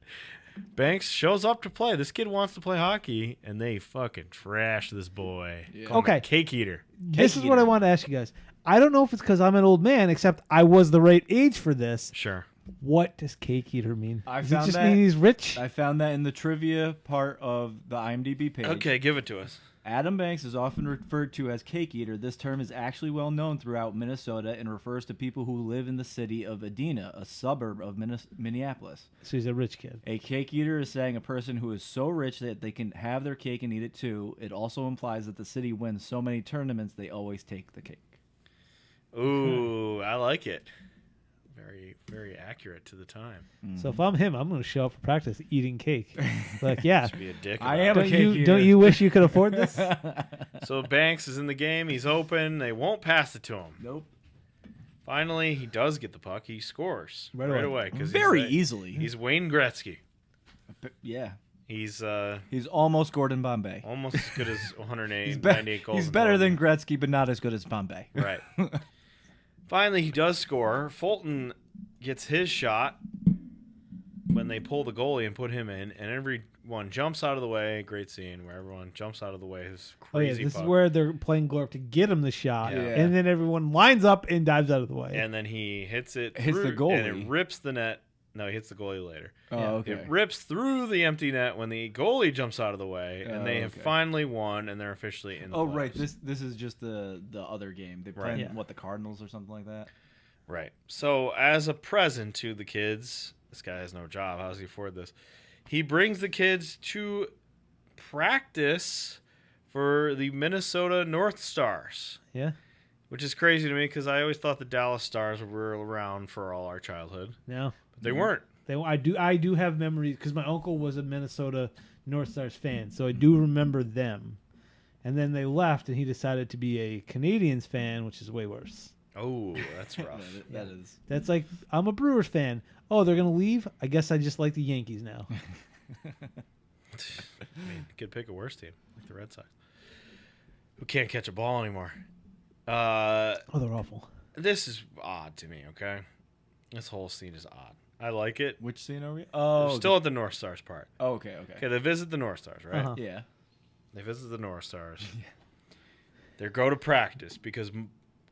Banks shows up to play. This kid wants to play hockey, and they fucking trash this boy. Yeah. Call him a Okay. cake eater. This is what I want to ask you guys. I don't know if it's because I'm an old man, except I was the right age for this. Sure. What does cake eater mean? I Does it found just that- mean he's rich? I found that in the trivia part of the IMDb page. Okay, give it to us. Adam Banks is often referred to as cake eater. This term is actually well known throughout Minnesota and refers to people who live in the city of Edina, a suburb of Minneapolis. So he's a rich kid. A cake eater is saying a person who is so rich that they can have their cake and eat it too. It also implies that the city wins so many tournaments they always take the cake. Ooh, I like it. Very, very accurate to the time. So if I'm him, I'm going to show up for practice eating cake. Like, yeah. Be a dick. I about am a it. cake eater. Don't you wish you could afford this? So Banks is in the game. He's open. They won't pass it to him. Nope. Finally, he does get the puck. He scores Right away. 'cause Very he's, easily. He's Wayne Gretzky. Yeah. He's He's almost Gordon Bombay. almost as good as 108, He's, 98 goals. he's in better than Golden. Gretzky, but not as good as Bombay. Right. Finally, he does score. Fulton gets his shot when then they pull the goalie and put him in, and everyone jumps out of the way. Great scene where everyone jumps out of the way. This crazy This puck. is where they're playing glove to get him the shot, Yeah. and then everyone lines up and dives out of the way. And then he hits the through, goalie. and it rips the net. No, he hits the goalie later. Oh, Yeah. okay. It rips through the empty net when the goalie jumps out of the way, and they have okay. finally won, and they're officially in the playoffs. Right. This is just the other game. They play Yeah. the Cardinals or something like that. Right. So as a present to the kids, this guy has no job. How does he afford this? He brings the kids to practice for the Minnesota North Stars, Yeah. which is crazy to me because I always thought the Dallas Stars were around for all our childhood. No. But they weren't. I do have memories because my uncle was a Minnesota North Stars fan, so I do remember them. And then they left, and he decided to be a Canadians fan, which is way worse. Oh, that's rough. That is. That's like, I'm a Brewers fan. Oh, they're going to leave? I guess I just like the Yankees now. I mean, you could pick a worse team, like the Red Sox, who can't catch a ball anymore. Oh, they're awful. This is odd to me, okay? This whole scene is odd. I like it. Which scene are we? We're Oh, still at the North Stars part. Oh, okay. Okay, they visit the North Stars, right? Uh-huh. Yeah. They visit the North Stars. They go to practice because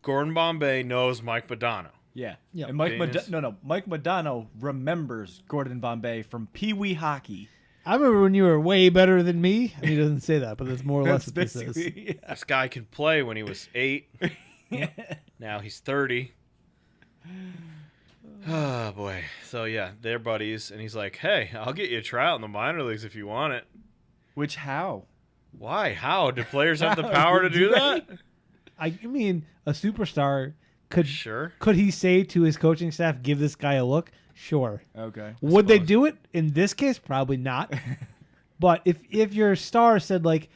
Gordon Bombay knows Mike Modano. Yeah. Yep. And Mike Famous. Mike Modano remembers Gordon Bombay from Pee Wee hockey. I remember when you were way better than me. I mean, he doesn't say that, but that's more or less what this is. basically. Yeah. This guy could play when he was 8. Now he's 30. Oh, boy. So, yeah, they're buddies. And he's like, hey, I'll get you a tryout in the minor leagues if you want it. Which how? Why? How? Do players have the power to do that? I mean, a superstar could Sure. could he say to his coaching staff, "Give this guy a look"? Sure. Okay. Would they suppose. do it in this case? Probably not. But if your star said like,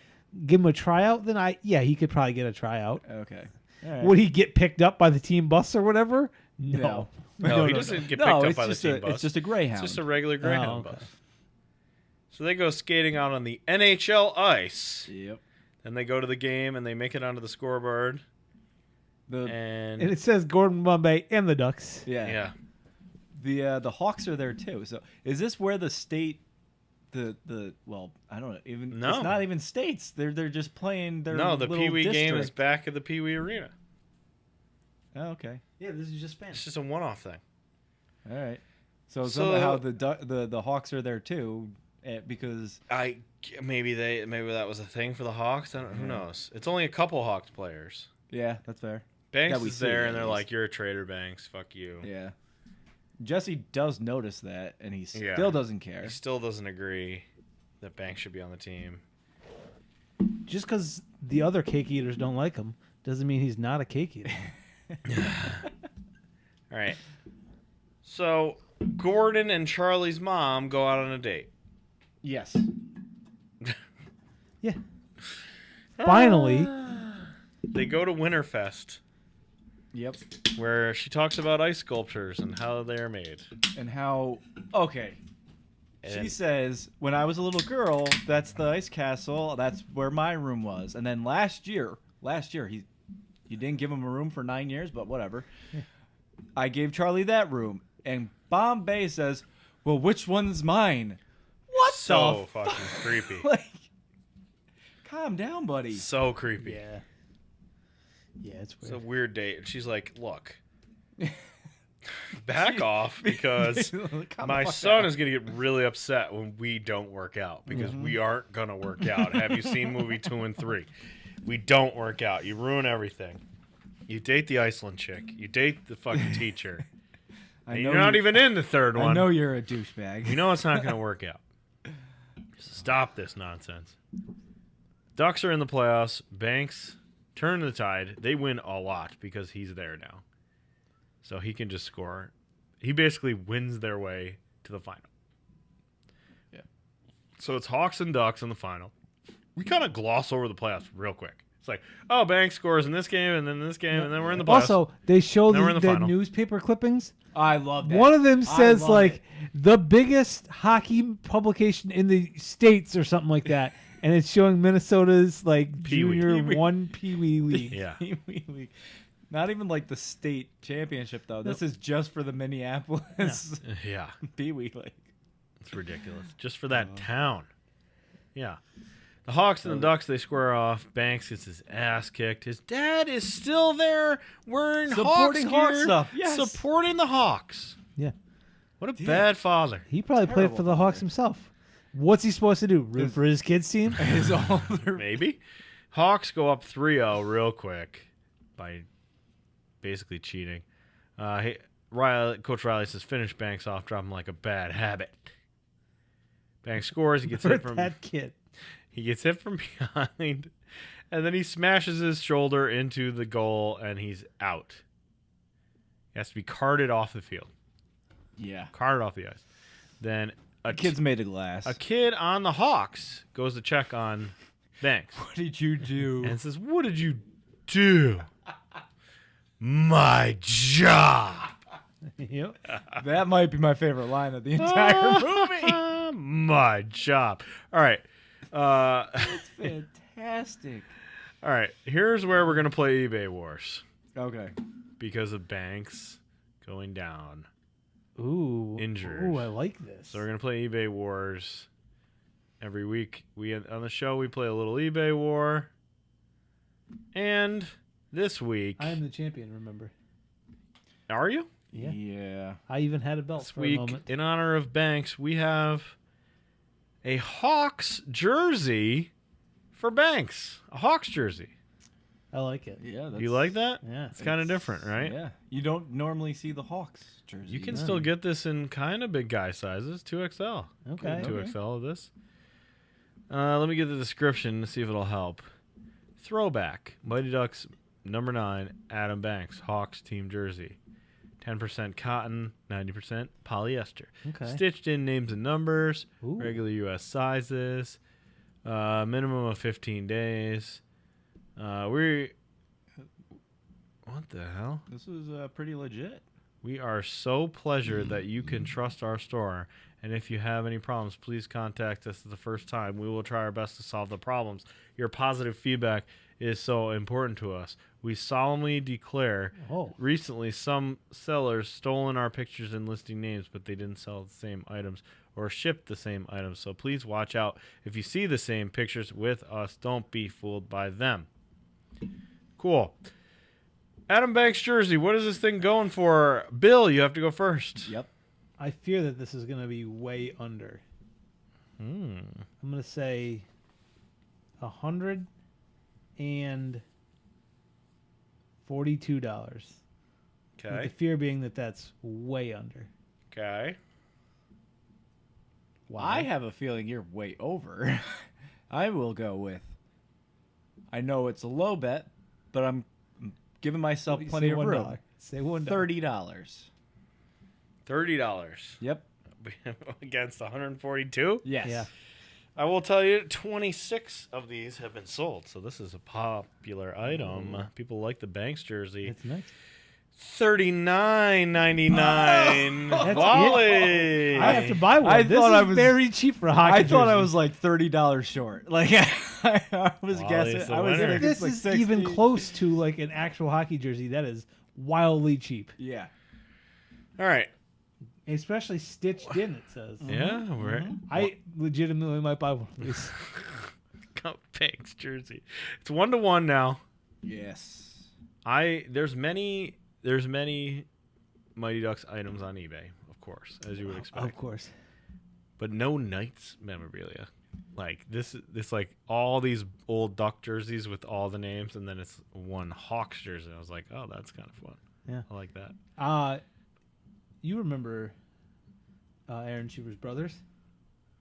"Give him a tryout," then he could probably get a tryout. Okay. All right. Would he get picked up by the team bus or whatever? No. No, he doesn't get picked No, up it's by the just team bus. It's just a Greyhound. It's just a regular Greyhound okay. bus. So they go skating out on the NHL ice. Yep. Then they go to the game and they make it onto the scoreboard. And And it says Gordon Bombay and the Ducks. yeah. The Hawks are there too. So is this where the state the well, I don't know, even No. it's not even states. They're just playing their No, the little Pee Wee game is district. back at the Pee Wee Arena. Oh, okay. Yeah, this is just It's Spanish. just a one-off thing. All right. So So- somehow the Hawks are there too because Maybe that was a thing for the Hawks. Who Yeah. knows? It's only a couple Hawks players. yeah, that's fair. Banks That we is see, there, at and they're least. like, "You're a traitor, Banks. Fuck you." Yeah. Jesse does notice that and he Yeah. still doesn't care. He still doesn't agree that Banks should be on the team. Just because the other cake eaters don't like him doesn't mean he's not a cake eater. All right. So Gordon and Charlie's mom go out on a date. Yes. Yeah. Finally. They go to Winterfest, Yep. where she talks about ice sculptures and how they are made. And how okay. She And- says, when I was a little girl, that's the ice castle. That's where my room was. And then last year, you didn't give him a room for 9 years, but whatever. I gave Charlie that room. And Bombay says, well, which one's mine? What So the fucking creepy. Like, calm down, buddy. So creepy. Yeah. Yeah, it's It's weird. a weird date. And she's like, look, back off because Calm my the fuck son down. is going to get really upset when we don't work out because we aren't going to work out. Have you seen movie 2 and 3? We don't work out. You ruin everything. You date the Iceland chick. You date the fucking teacher. And you're not even in the third one. I know you're a douchebag. You know it's not going to work out. Stop this nonsense. Ducks are in the playoffs. Banks turn the tide. They win a lot because he's there now. So he can just score. He basically wins their way to the final. Yeah. So it's Hawks and Ducks in the final. We kind of gloss over the playoffs real quick. It's like, oh, Banks scores in this game and then this game and then we're in the playoffs. Also, they show Then we're in the the final. newspaper clippings. I love that. One of them I says love like it. the biggest hockey publication in the states or something like that, and it's showing Minnesota's like Pee-wee. junior Pee-wee. one Pee Wee league. Yeah. League. Not even like the state championship though. This is just for the Minneapolis Yeah. Pee Wee League. It's ridiculous. Just for that town. Yeah. The Hawks and the Ducks, they square off. Banks gets his ass kicked. His dad is still there wearing Supporting Hawks Hawk gear, stuff, yes. supporting the Hawks. Yeah. What a bad father. He probably played for the Hawks himself. What's he supposed to do? Root for his kid's team? His older Maybe. Hawks go up 3-0 real quick by basically cheating. Coach Riley says, finish Banks off, drop him like a bad habit. Banks scores. He gets hit from that kid. He gets hit from behind, and then he smashes his shoulder into the goal, and he's out. He has to be carted off the field. Yeah. Carted off the ice. Then A kid's made of glass. a kid on the Hawks goes to check on Banks. What did you do? And says, what did you do? My job. Yep. That might be my favorite line of the entire movie. My job. All right. It's fantastic. All right. Here's where we're going to play eBay Wars. Okay. Because of Banks going down. Ooh. Injured. Ooh, I like this. So we're going to play eBay Wars. Every week on the show, we play a little eBay War. And this week... I am the champion, remember? Are you? Yeah. I even had a belt This for week, a moment. in honor of Banks, we have a Hawks jersey for Banks. A Hawks jersey. I like it. Yeah. You like that? Yeah. It's kind of different, right? Yeah. You don't normally see the Hawks jersey. You can still get this in kind of big guy sizes, 2XL. Okay. 2XL of this. Let me get the description to see if it'll help. Throwback. Mighty Ducks number 9, Adam Banks, Hawks team jersey. 10% cotton, 90% polyester. Okay. Stitched in names and numbers, Ooh. regular U.S. sizes, minimum of 15 days. What the hell? This is pretty legit. We are so pleasured that you can trust our store. And if you have any problems, please contact us the first time. We will try our best to solve the problems. Your positive feedback is so important to us. We solemnly declare, recently some sellers stolen our pictures and listing names, but they didn't sell the same items or ship the same items. So please watch out. If you see the same pictures with us, don't be fooled by them. Cool. Adam Banks jersey, what is this thing going for? Bill, you have to go first. Yep. I fear that this is going to be way under. I'm going to say $142. With the fear being that that's way under. Okay. Wow. I have a feeling you're way over. I will go with. I know it's a low bet, but I'm giving myself plenty of room. Say $1. $30. $30. Yep. Against 142? Yes. Yeah. I will tell you, 26 of these have been sold, so this is a popular item. People like the Banks jersey. It's nice. $39.99. That's Wally. I have to buy one. I This thought is I was- very cheap for a hockey I thought I jersey. was like $30 short. Like I was Wally's guessing. the I was winner. thinking This like is 60. even close to like an actual hockey jersey. That is wildly cheap. Yeah. All right. Especially stitched in, it says. Yeah, we're I legitimately might buy one of these. Banks jersey. It's 1-1 now. Yes. There's many Mighty Ducks items on eBay, of course, as you would expect. Of course. But no Knights memorabilia. Like this like all these old Duck jerseys with all the names, and then it's one Hawks jersey. I was like, oh, that's kind of fun. Yeah. I like that. You remember Aaron Cheever's brothers?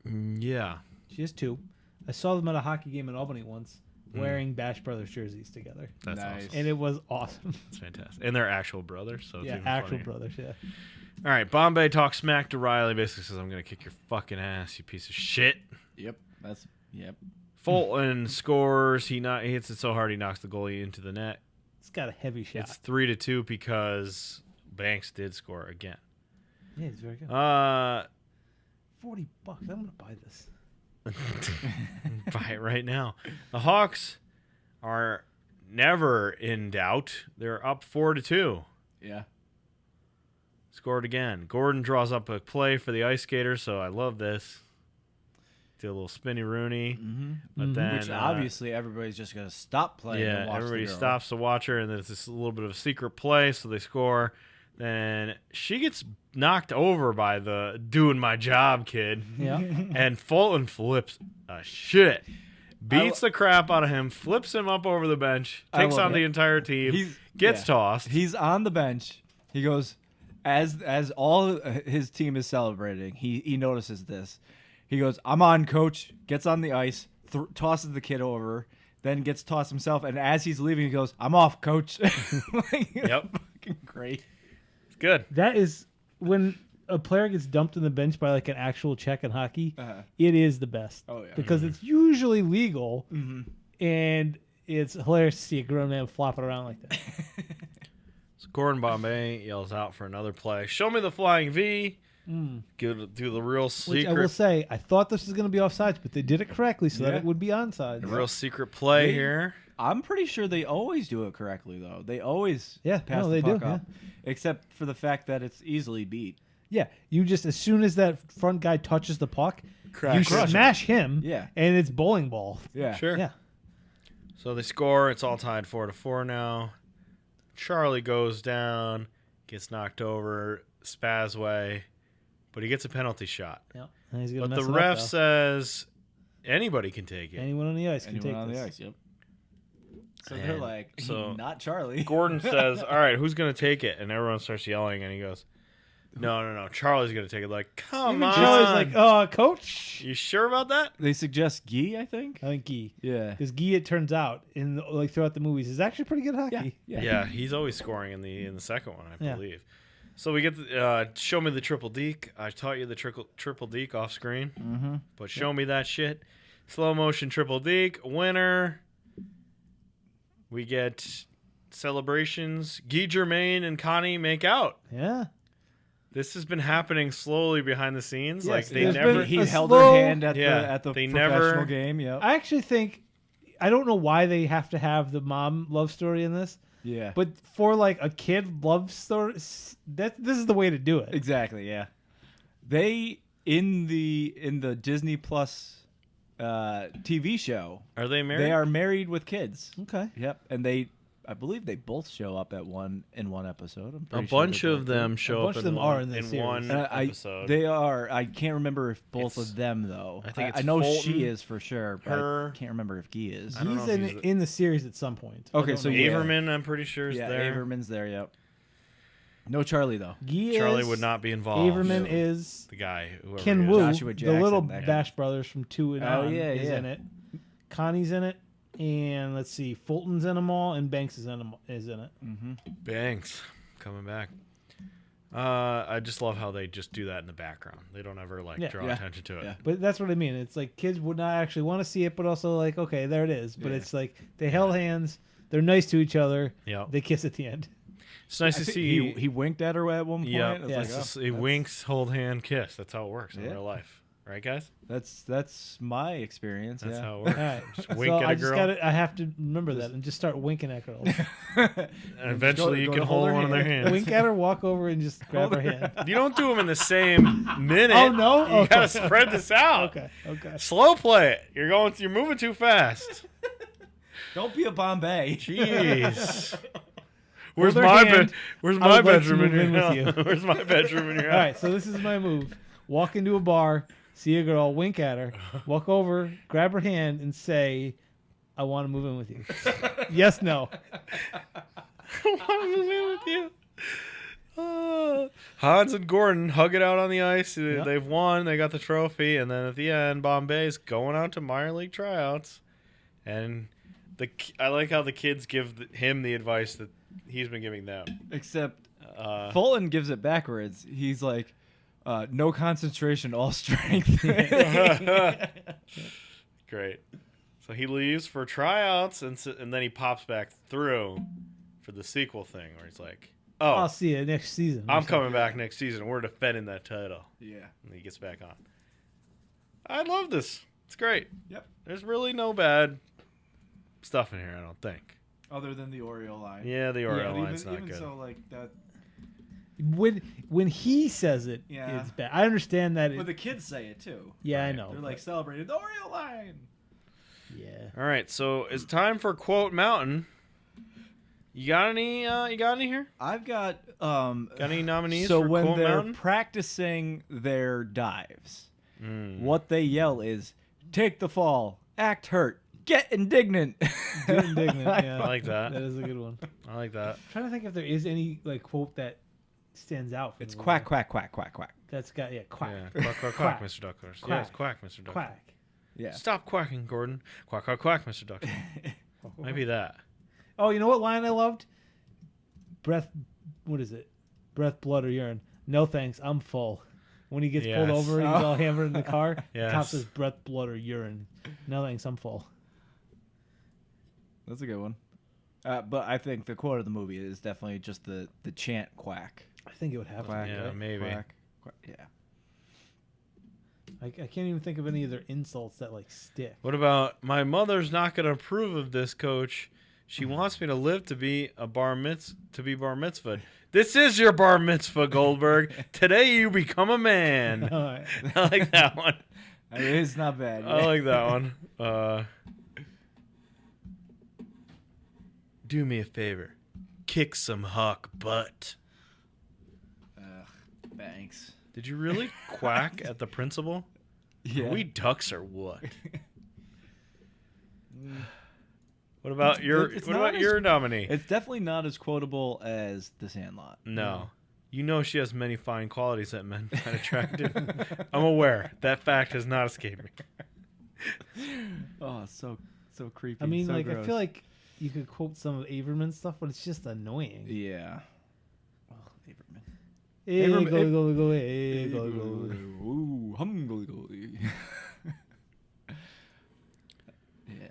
Yeah. She has 2. I saw them at a hockey game in Albany once wearing Bash Brothers jerseys together. That's Nice. awesome. And it was awesome. It's fantastic. And they're actual brothers, so it's Yeah, even actual funnier. brothers, yeah. All right, Bombay talks smack to Riley. Basically says, I'm going to kick your fucking ass, you piece of shit. Yep. Yep. Fulton scores. He hits it so hard he knocks the goalie into the net. It's got a heavy shot. It's 3-2 because Banks did score again. Yeah, it's very good. $40. $40. I'm gonna buy this. Buy it right now. The Hawks are never in doubt. They're up 4-2. Yeah. Scored again. Gordon draws up a play for the ice skater, so I love this. Do a little spinny Rooney. But then, Which obviously everybody's just going to stop playing and yeah, watch everybody the girl. stops to watch her, and there's this little bit of a secret play, so they score. Then she gets knocked over by the doing my job kid. Yeah. And Fulton flips a shit. Beats the crap out of him, flips him up over the bench, takes love on it. the entire team, yeah. gets tossed. He's on the bench. He goes, as all his team is celebrating, he notices this. He goes, "I'm on, coach." Gets on the ice, tosses the kid over, then gets tossed himself. And as he's leaving, he goes, "I'm off, coach." Yep. Fucking great. It's good. That is when a player gets dumped in the bench by like an actual check in hockey. Uh-huh. It is the best. Oh, yeah. Because it's usually legal, and it's hilarious to see a grown man flopping around like that. So Gordon Bombay yells out for another play. Show me the flying V. Do the real Which secret. I will say, I thought this was going to be offsides, but they did it correctly so that Yeah. it would be onside. The real secret play here. I'm pretty sure they always do it correctly, though. They always Yeah, pass no, the they puck do, up, except for the fact that it's easily beat. Yeah, you just as soon as that front guy touches the puck, you Crush him. smash him. Yeah. and it's bowling ball. Yeah, Sure. Yeah, So they score. It's all tied 4-4 now. Charlie goes down, gets knocked over, Spazway, but he gets a penalty shot. yeah. And he's gonna But mess the it up, ref though. says anybody can take it. Anyone on the ice can Anyone take on this. the ice. Yep. So they're And like, so not Charlie. Gordon says, "All right, who's going to take it?" And everyone starts yelling, and he goes, No. Charlie's going to take it. Like, come on. Charlie's like, coach. You sure about that? They suggest Guy, I think. I think Guy. Yeah. Because Guy, it turns out, like throughout the movies, is actually pretty good at hockey. Yeah. He's always scoring in the second one, I Yeah. believe. So we get the, show me the triple deke. I taught you the triple deke off screen, but show me that shit. Slow motion triple deke winner. We get celebrations. Guy Germain and Connie make out. Yeah. This has been happening slowly behind the scenes. Yes, Like they there's never. been He a held slow- her hand at Yeah, the they professional never- game. Yep. I actually think, I don't know why they have to have the mom love story in this, Yeah. but for like a kid love story, this is the way to do it. Exactly. Yeah. They in the Disney Plus TV show. Are they married? They are married with kids. Okay. Yep. And I believe they both show up in one episode. I'm A pretty sure bunch they of both do. them show bunch up of in them one, are in the series. one episode. They are. I can't remember if both It's- of them though. I think I it's know Fulton, she is for sure. But her- I can't remember if Guy is. I don't know He's if in, he's in the series at some point. I Okay, don't so know. yeah. Averman, I'm pretty sure, is Yeah, there. Averman's there. Yep. No Charlie though. Guy Charlie is, would not be involved. Averman is The guy. Whoever Ken he is. Wu, Joshua the Jackson, little that guy. Bash Brothers from 2 and Oh, On yeah, is yeah. in it. Connie's in it, and let's see, Fulton's in them all, and Banks is in it. Banks coming back. I just love how they just do that in the background. They don't ever Yeah. draw Yeah. attention to it. Yeah. But that's what I mean. It's like kids would not actually want to see it, but also like, okay, there it is. But Yeah. it's like they held hands, they're nice to each other, Yep. they kiss at the end. It's nice I to think see. he winked at her at one point. Yeah, It's Yeah. like, it's oh, just- he that's- winks, hold hand, kiss. That's how it works in Yeah. real life, right, guys? That's my experience. That's yeah. how it works. All right. Just wink so at I a just girl, I have to remember that and just start winking at girls. and eventually you go can to hold hold her one of their hand. hands. Wink at her, walk over, and just grab her hand. You don't do them in the same minute. Oh, no? You Okay. gotta spread this out. Okay. Slow play it. You're moving too fast. Don't be a Bombay. Jeez. Where's her my hand. Where's I my would like to bedroom in move in your with house? you. Where's my bedroom in your All house? right, so this is my move. Walk into a bar, see a girl, wink at her, walk over, grab her hand, and say, I want to move in with you. Yes, no. I'm moving with you. Hans and Gordon hug it out on the ice. Yep. They've won. They got the trophy. And then at the end, Bombay's going out to minor league tryouts. And I like how the kids give him the advice that he's been giving them. Except Fulton gives it backwards. He's like, no concentration, all strength. Great. So he leaves for tryouts, and then he pops back through for the sequel thing where he's like, I'll see you next season. I'm coming back next season. We're defending that title. Yeah. And he gets back on. I love this. It's great. Yep. There's really no bad stuff in here, I don't think. Other than the Oreo line. Yeah, the Oreo But line's not even good. so, like that. When he says it, Yeah. it's bad. I understand that. But the kids say it too. Yeah, I know. They're like celebrating the Oreo line. Yeah. All right, so it's time for Quote Mountain. You got any? You got any here? I've got Got any nominees so for when Quote they're Mountain? practicing their dives, what they yell is, "Take the fall, act hurt, get indignant." Get indignant. Yeah. I like that. That is a good one. I like that. I'm trying to think if there is any like quote that stands out. From It's the quack, movie. quack, quack, quack, quack. That's got quack. Yeah, quack, quack, quack, Mr. Ducklers. Quack. Yeah, it's quack, Mr. Ducklers. Quack. Yeah. Stop quacking, Gordon. Quack, quack, quack, Mr. Ducklers. Maybe that. Oh, you know what line I loved? Breath. What is it? Breath, blood, or urine? No thanks. I'm full. When he gets pulled Yes. over, he's all hammered in the car. Yes. Cop says breath, blood, or urine. No thanks. I'm full. That's a good one. But I think the quote of the movie is definitely just the chant quack. I think it would have Quack, to. Yeah, Be, right? maybe. Quack, quack. Yeah. I can't even think of any other insults that like stick. What about my mother's not going to approve of this, Coach? She wants me to live to be bar mitzvahed. This is your bar mitzvah, Goldberg. Today you become a man. All right. I like that one. I mean, it's not bad. I like that one. Do me a favor. Kick some hawk butt. Thanks. Did you really quack at the principal? Yeah. Are we ducks or what? What about your It's what not about as- your nominee? It's definitely not as quotable as The Sandlot. No. You know she has many fine qualities that men find attractive. I'm aware. That fact has not escaped me. Oh, so creepy. I mean, so like I gross. feel like you could quote some of Averman's stuff, but it's just annoying. Yeah. Oh, Averman. Hey, Averman- go, go, hey, go, go. Ooh, hum-gully-gully. Yeah.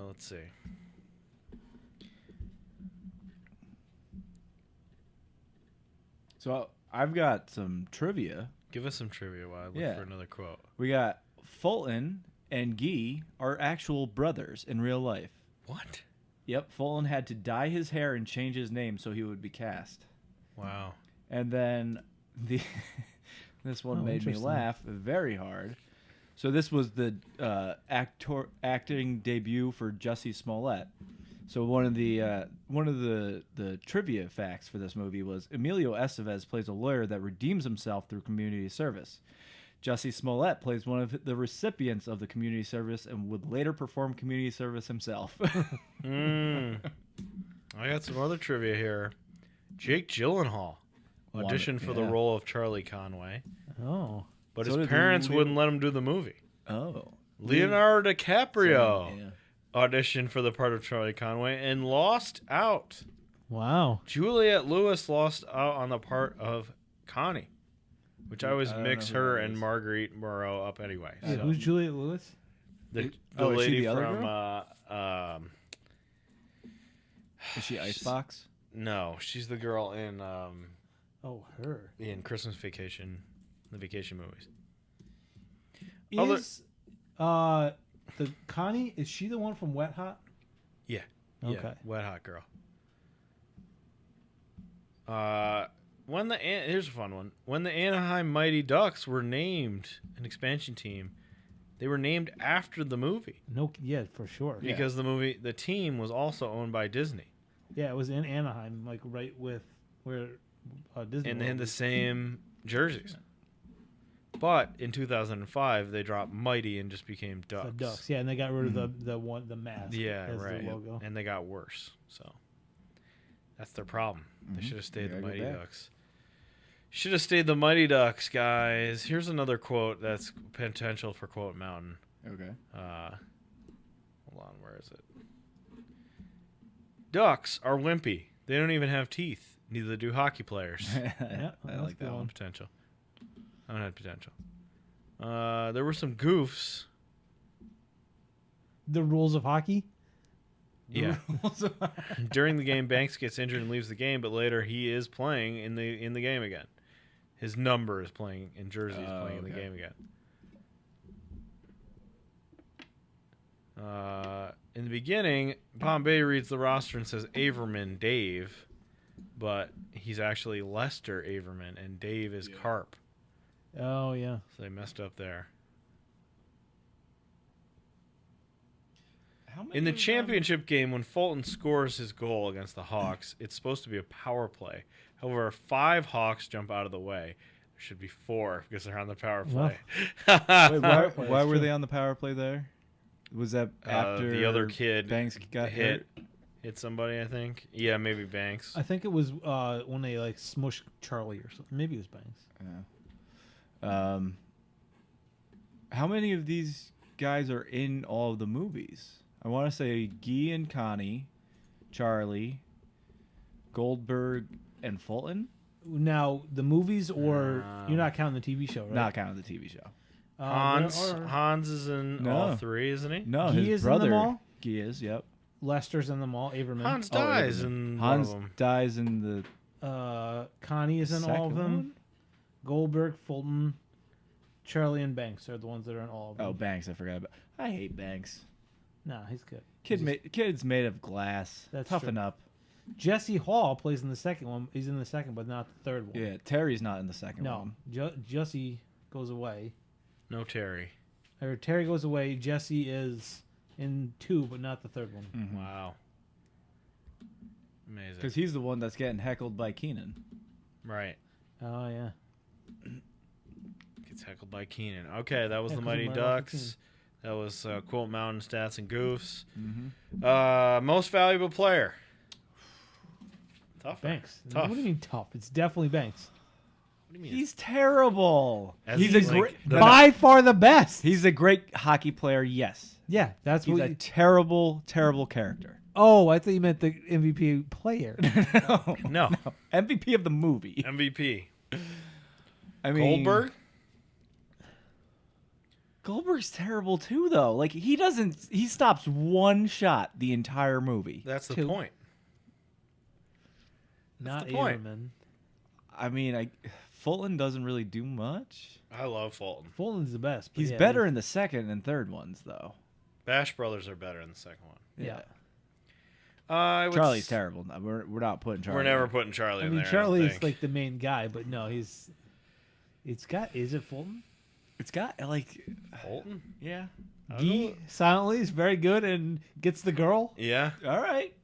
Let's see. So I've got some trivia. Give us some trivia while I look Yeah. for another quote. We got Fulton and Guy are actual brothers in real life. What? Yep, Fulton had to dye his hair and change his name so he would be cast. Wow. And then the this one made me interesting. laugh very hard. So this was the acting debut for Jussie Smollett. So one of the trivia facts for this movie was Emilio Estevez plays a lawyer that redeems himself through community service. Jussie Smollett plays one of the recipients of the community service and would later perform community service himself. I got some other trivia here. Jake Gyllenhaal auditioned for the yeah. role of Charlie Conway, Oh. but So his did parents Leo- wouldn't let him do the movie. Oh. Leonardo DiCaprio Yeah. auditioned for the part of Charlie Conway and lost out. Wow. Juliette Lewis lost out on the part of Connie, which I always I don't know mix who her that and is. Marguerite Moreau up anyway. Yeah, So. who's Juliet Lewis? The Oh, is she lady the other from Is she Icebox? no, she's the girl Oh, her. in Christmas Vacation, the vacation movies. Is the Connie? Is she the one from Wet Hot? Yeah. Okay. Yeah, wet hot girl. Here's a fun one. When the Anaheim Mighty Ducks were named an expansion team, they were named after the movie No. Yeah, for sure. Yeah. because the team was also owned by Disney, Yeah, it was in Anaheim, like right with where Disney. and they World had the is. same jerseys. But in 2005, they dropped Mighty and just became Ducks. The Ducks. Yeah, and they got rid of the mask. Yeah, as right. The logo. And they got worse. So that's their problem. They should have stayed the Gotta go Mighty back. Ducks. Should have stayed the Mighty Ducks, guys. Here's another quote that's potential for Quote Mountain. Okay. Hold on, where is it? Ducks are wimpy. They don't even have teeth. Neither do hockey players. Yeah, I that's like a that good one. Potential. I don't have potential. There were some goofs. The rules of hockey. Yeah. During the game, Banks gets injured and leaves the game, but later he is playing in the game again. His number is playing in jersey is playing in the okay. game again. In the beginning, Bombay reads the roster and says Averman Dave. but he's actually Lester Averman, and Dave is Carp. Oh yeah. So they messed up there. How many In the of them- championship game, when Fulton scores his goal against the Hawks, it's supposed to be a power play. However, 5 Hawks jump out of the way. There should be 4 because they're on the power play. Wait, why play, why that's were true. they on the power play there? Was that after the other kid Banks got hit? hit somebody, I think. Yeah, maybe Banks. I think it was when they like smushed Charlie or something. Maybe it was Banks. Yeah. How many of these guys are in all of the movies? I want to say Guy and Connie, Charlie, Goldberg, and Fulton. Now the movies, or you're not counting the TV show, right? Not counting the TV show. Hans is in No. all 3, isn't he? No, Guy his is in brother. them all? Guy is. Yep. Lester's in them all. Averman. Hans Oh, dies Averman. in Hans one of them. dies in the Connie is in all of second them. one? Goldberg, Fulton, Charlie, and Banks are the ones that are in all of them. Oh, Banks. I forgot about. I hate Banks. No, he's good. Kid's made of glass. That's Toughen true. up. Jesse Hall plays in the second one. He's in the second, but not the third one. Yeah, Terry's not in the second No, one. Jesse goes away. No Terry. Or Terry goes away. Jesse is in 2, but not the third one. Mm-hmm. Wow. Amazing. Because he's the one that's getting heckled by Keenan. Right. Oh yeah. Gets heckled by Keenan. Okay, that was the Heckled Mighty by Ducks. Keenan. That was Quote Mountain Stats and Goofs. Mm-hmm. Most valuable player. Tough. Banks. Tough. What do you mean tough? It's definitely Banks. What do you mean? He's terrible. As He's he's a like great. the- By far the best. He's a great hockey player. Yes. Yeah, that's He's what. a terrible, terrible character. Oh, I thought you meant the MVP player. No. MVP of the movie. MVP. I mean, Goldberg? Goldberg's terrible too, though. Like he doesn't. He stops one shot the entire movie. That's the 2. point. Not the point. Averman. I mean, Fulton doesn't really do much. I love Fulton. Fulton's the best. but He's yeah, better in the second and third ones, though. Bash Brothers are better in the second one. Yeah. I would Charlie's s- terrible. No, we're not putting Charlie. We're never in. putting Charlie I in mean, there. Charlie I don't is think. like the main guy, but no, he's. It's got. Is it Fulton? It's got like, Fulton? yeah. Guy silently is very good and gets the girl. Yeah, All right.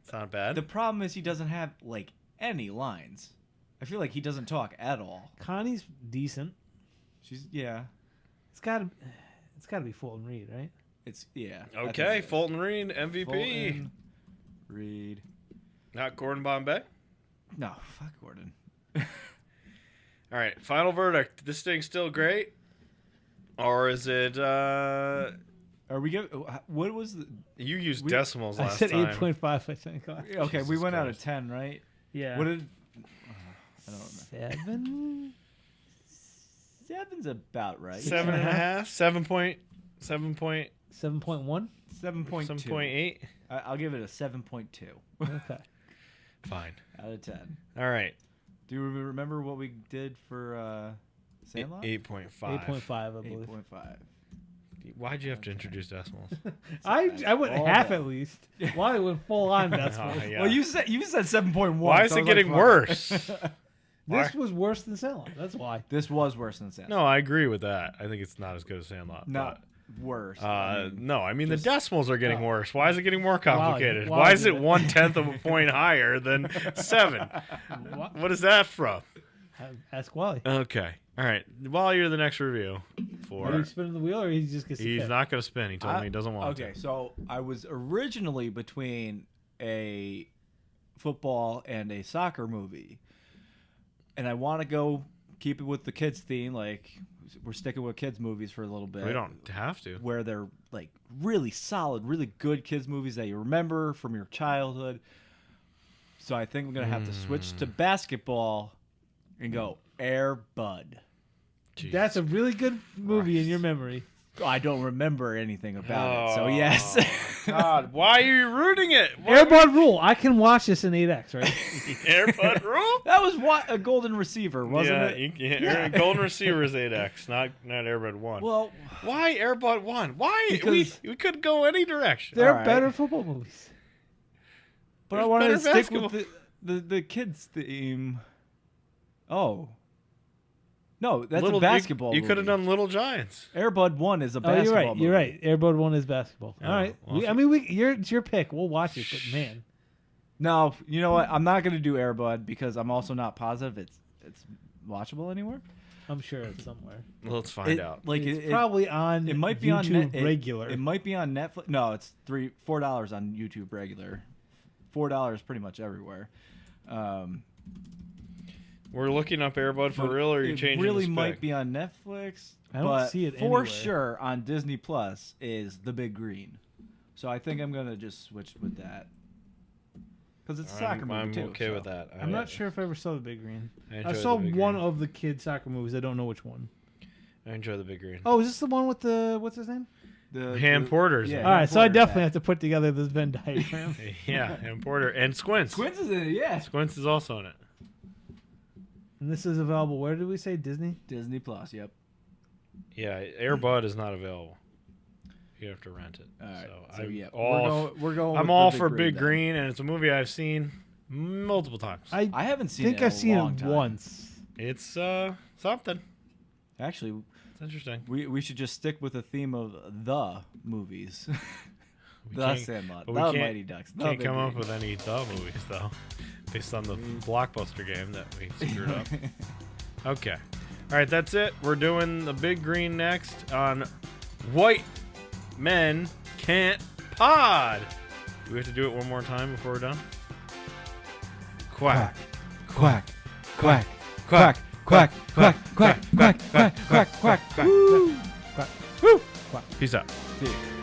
it's not bad. The problem is he doesn't have like any lines. I feel like he doesn't talk at all. Connie's decent. She's It's got to. It's got to be Fulton Reed, right? It's I think Okay, it is. Fulton Reed, MVP. Fulton, Reed. Not Gordon Bombay. No, fuck Gordon. All right, final verdict. This thing's still great, or is it? Are we give? What was the? You used We- decimals I last said time. 8.5. I think. Okay, we Jesus went out of Christ. 10, right? Yeah. What did? I don't remember. 7. 7's about right. 7.5. 7.7. 7.1. 7.2. 7.8. I'll give it a 7.2 Okay. Fine. out of 10. All right. Do you remember what we did for Sandlot? 8.5. 8.5, I believe. 8.5. Why'd you have to introduce decimals? I went All half day. at least. Why went full on decimals? Oh, yeah. Well, you said 7.1. Why is so I it was like, getting fuck. worse? This was worse than Sandlot. That's why. This was worse than Sandlot. No, I agree with that. I think it's not as good as Sandlot. Not worse. No, I mean the just- decimals are getting Oh. worse. Why is it getting more complicated? Wally Why is did it it. 1/10 of a point higher than 7? What is that from? Ask Wally. Okay, all right. While you're the next review Are for you spinning the wheel, or he just gets? to he's pick? not going to spin. He told me he doesn't want Okay, to. so I was originally between a football and a soccer movie, and I want to go keep it with the kids theme. Like we're sticking with kids movies for a little bit. We don't have to. Where they're like really solid, really good kids movies that you remember from your childhood. So I think we're gonna have to switch to basketball and go Air Bud. Jeez. That's a really good movie in your memory. I don't remember anything about it, so Oh, yes. God, why are you rooting it? Airbud Rule. I can watch this in 8X, right? Airbud rule? That was what a golden receiver, wasn't yeah, it? yeah. Golden Receiver is 8X, not Airbud 1. Well, Why Airbud 1? Why? Because- we could go any direction. They're All right. better football movies. but I There's wanted to better stick basketball. with The kids theme. Oh. No, that's Little, a basketball. You could have movie. done Little Giants. Air Bud 1 is a Oh, basketball. you're right. movie. You're right. Air Bud 1 is basketball. Oh, All right. well, It's your pick. We'll watch it, but man. No, you know what? I'm not gonna do Air Bud because I'm also not positive it's watchable anymore. I'm sure it's somewhere. Let's find out. Like It's probably on it might be YouTube on regular. It might be on Netflix. No, it's $4 on YouTube regular. $4 pretty much everywhere. We're looking up Airbud for But real, or are you it changing really the might spec? be on Netflix. I don't but see it for anywhere. sure on Disney Plus is The Big Green. So I think I'm gonna just switch with that because it's a soccer movie I'm too. okay so. with that. I'm not sure if I ever saw the Big Green. I I enjoy saw The Big one Green. of the kid soccer movies. I don't know which one. I enjoy the Big Green. Oh, is this the one with the what's his name? Ham Porter's in it. All right, so I Porter, definitely that. have to put together this Venn diagram. Yeah, Ham Porter and Squints. Squints is in it, yeah. Squints is also in it. And this is available. Where did we say Disney? Disney Plus, yep. Yeah, Airbud is not available. You have to rent it. All right, So, so yeah, all we're going. I'm with all the for Big Big then. Green, and it's a movie I've seen multiple times. I haven't seen think it in I've a seen long it time. once. It's something. Actually, It's interesting. we should just stick with the theme of the movies. We The can't- Sandlot, but The we can't- Mighty Ducks. The Can't Big come up Green. with any the movies though, based on the blockbuster game that we screwed up. Okay, all right, that's it. We're doing the Big Green next on White Men Can't Pod. Do we have to do it one more time before we're done? Quack, Quack, quack, quack, quack, quack, quack, quack, quack, quack, quack, quack. quack. Woo! Quack. Woo! Quack. Peace out. See you.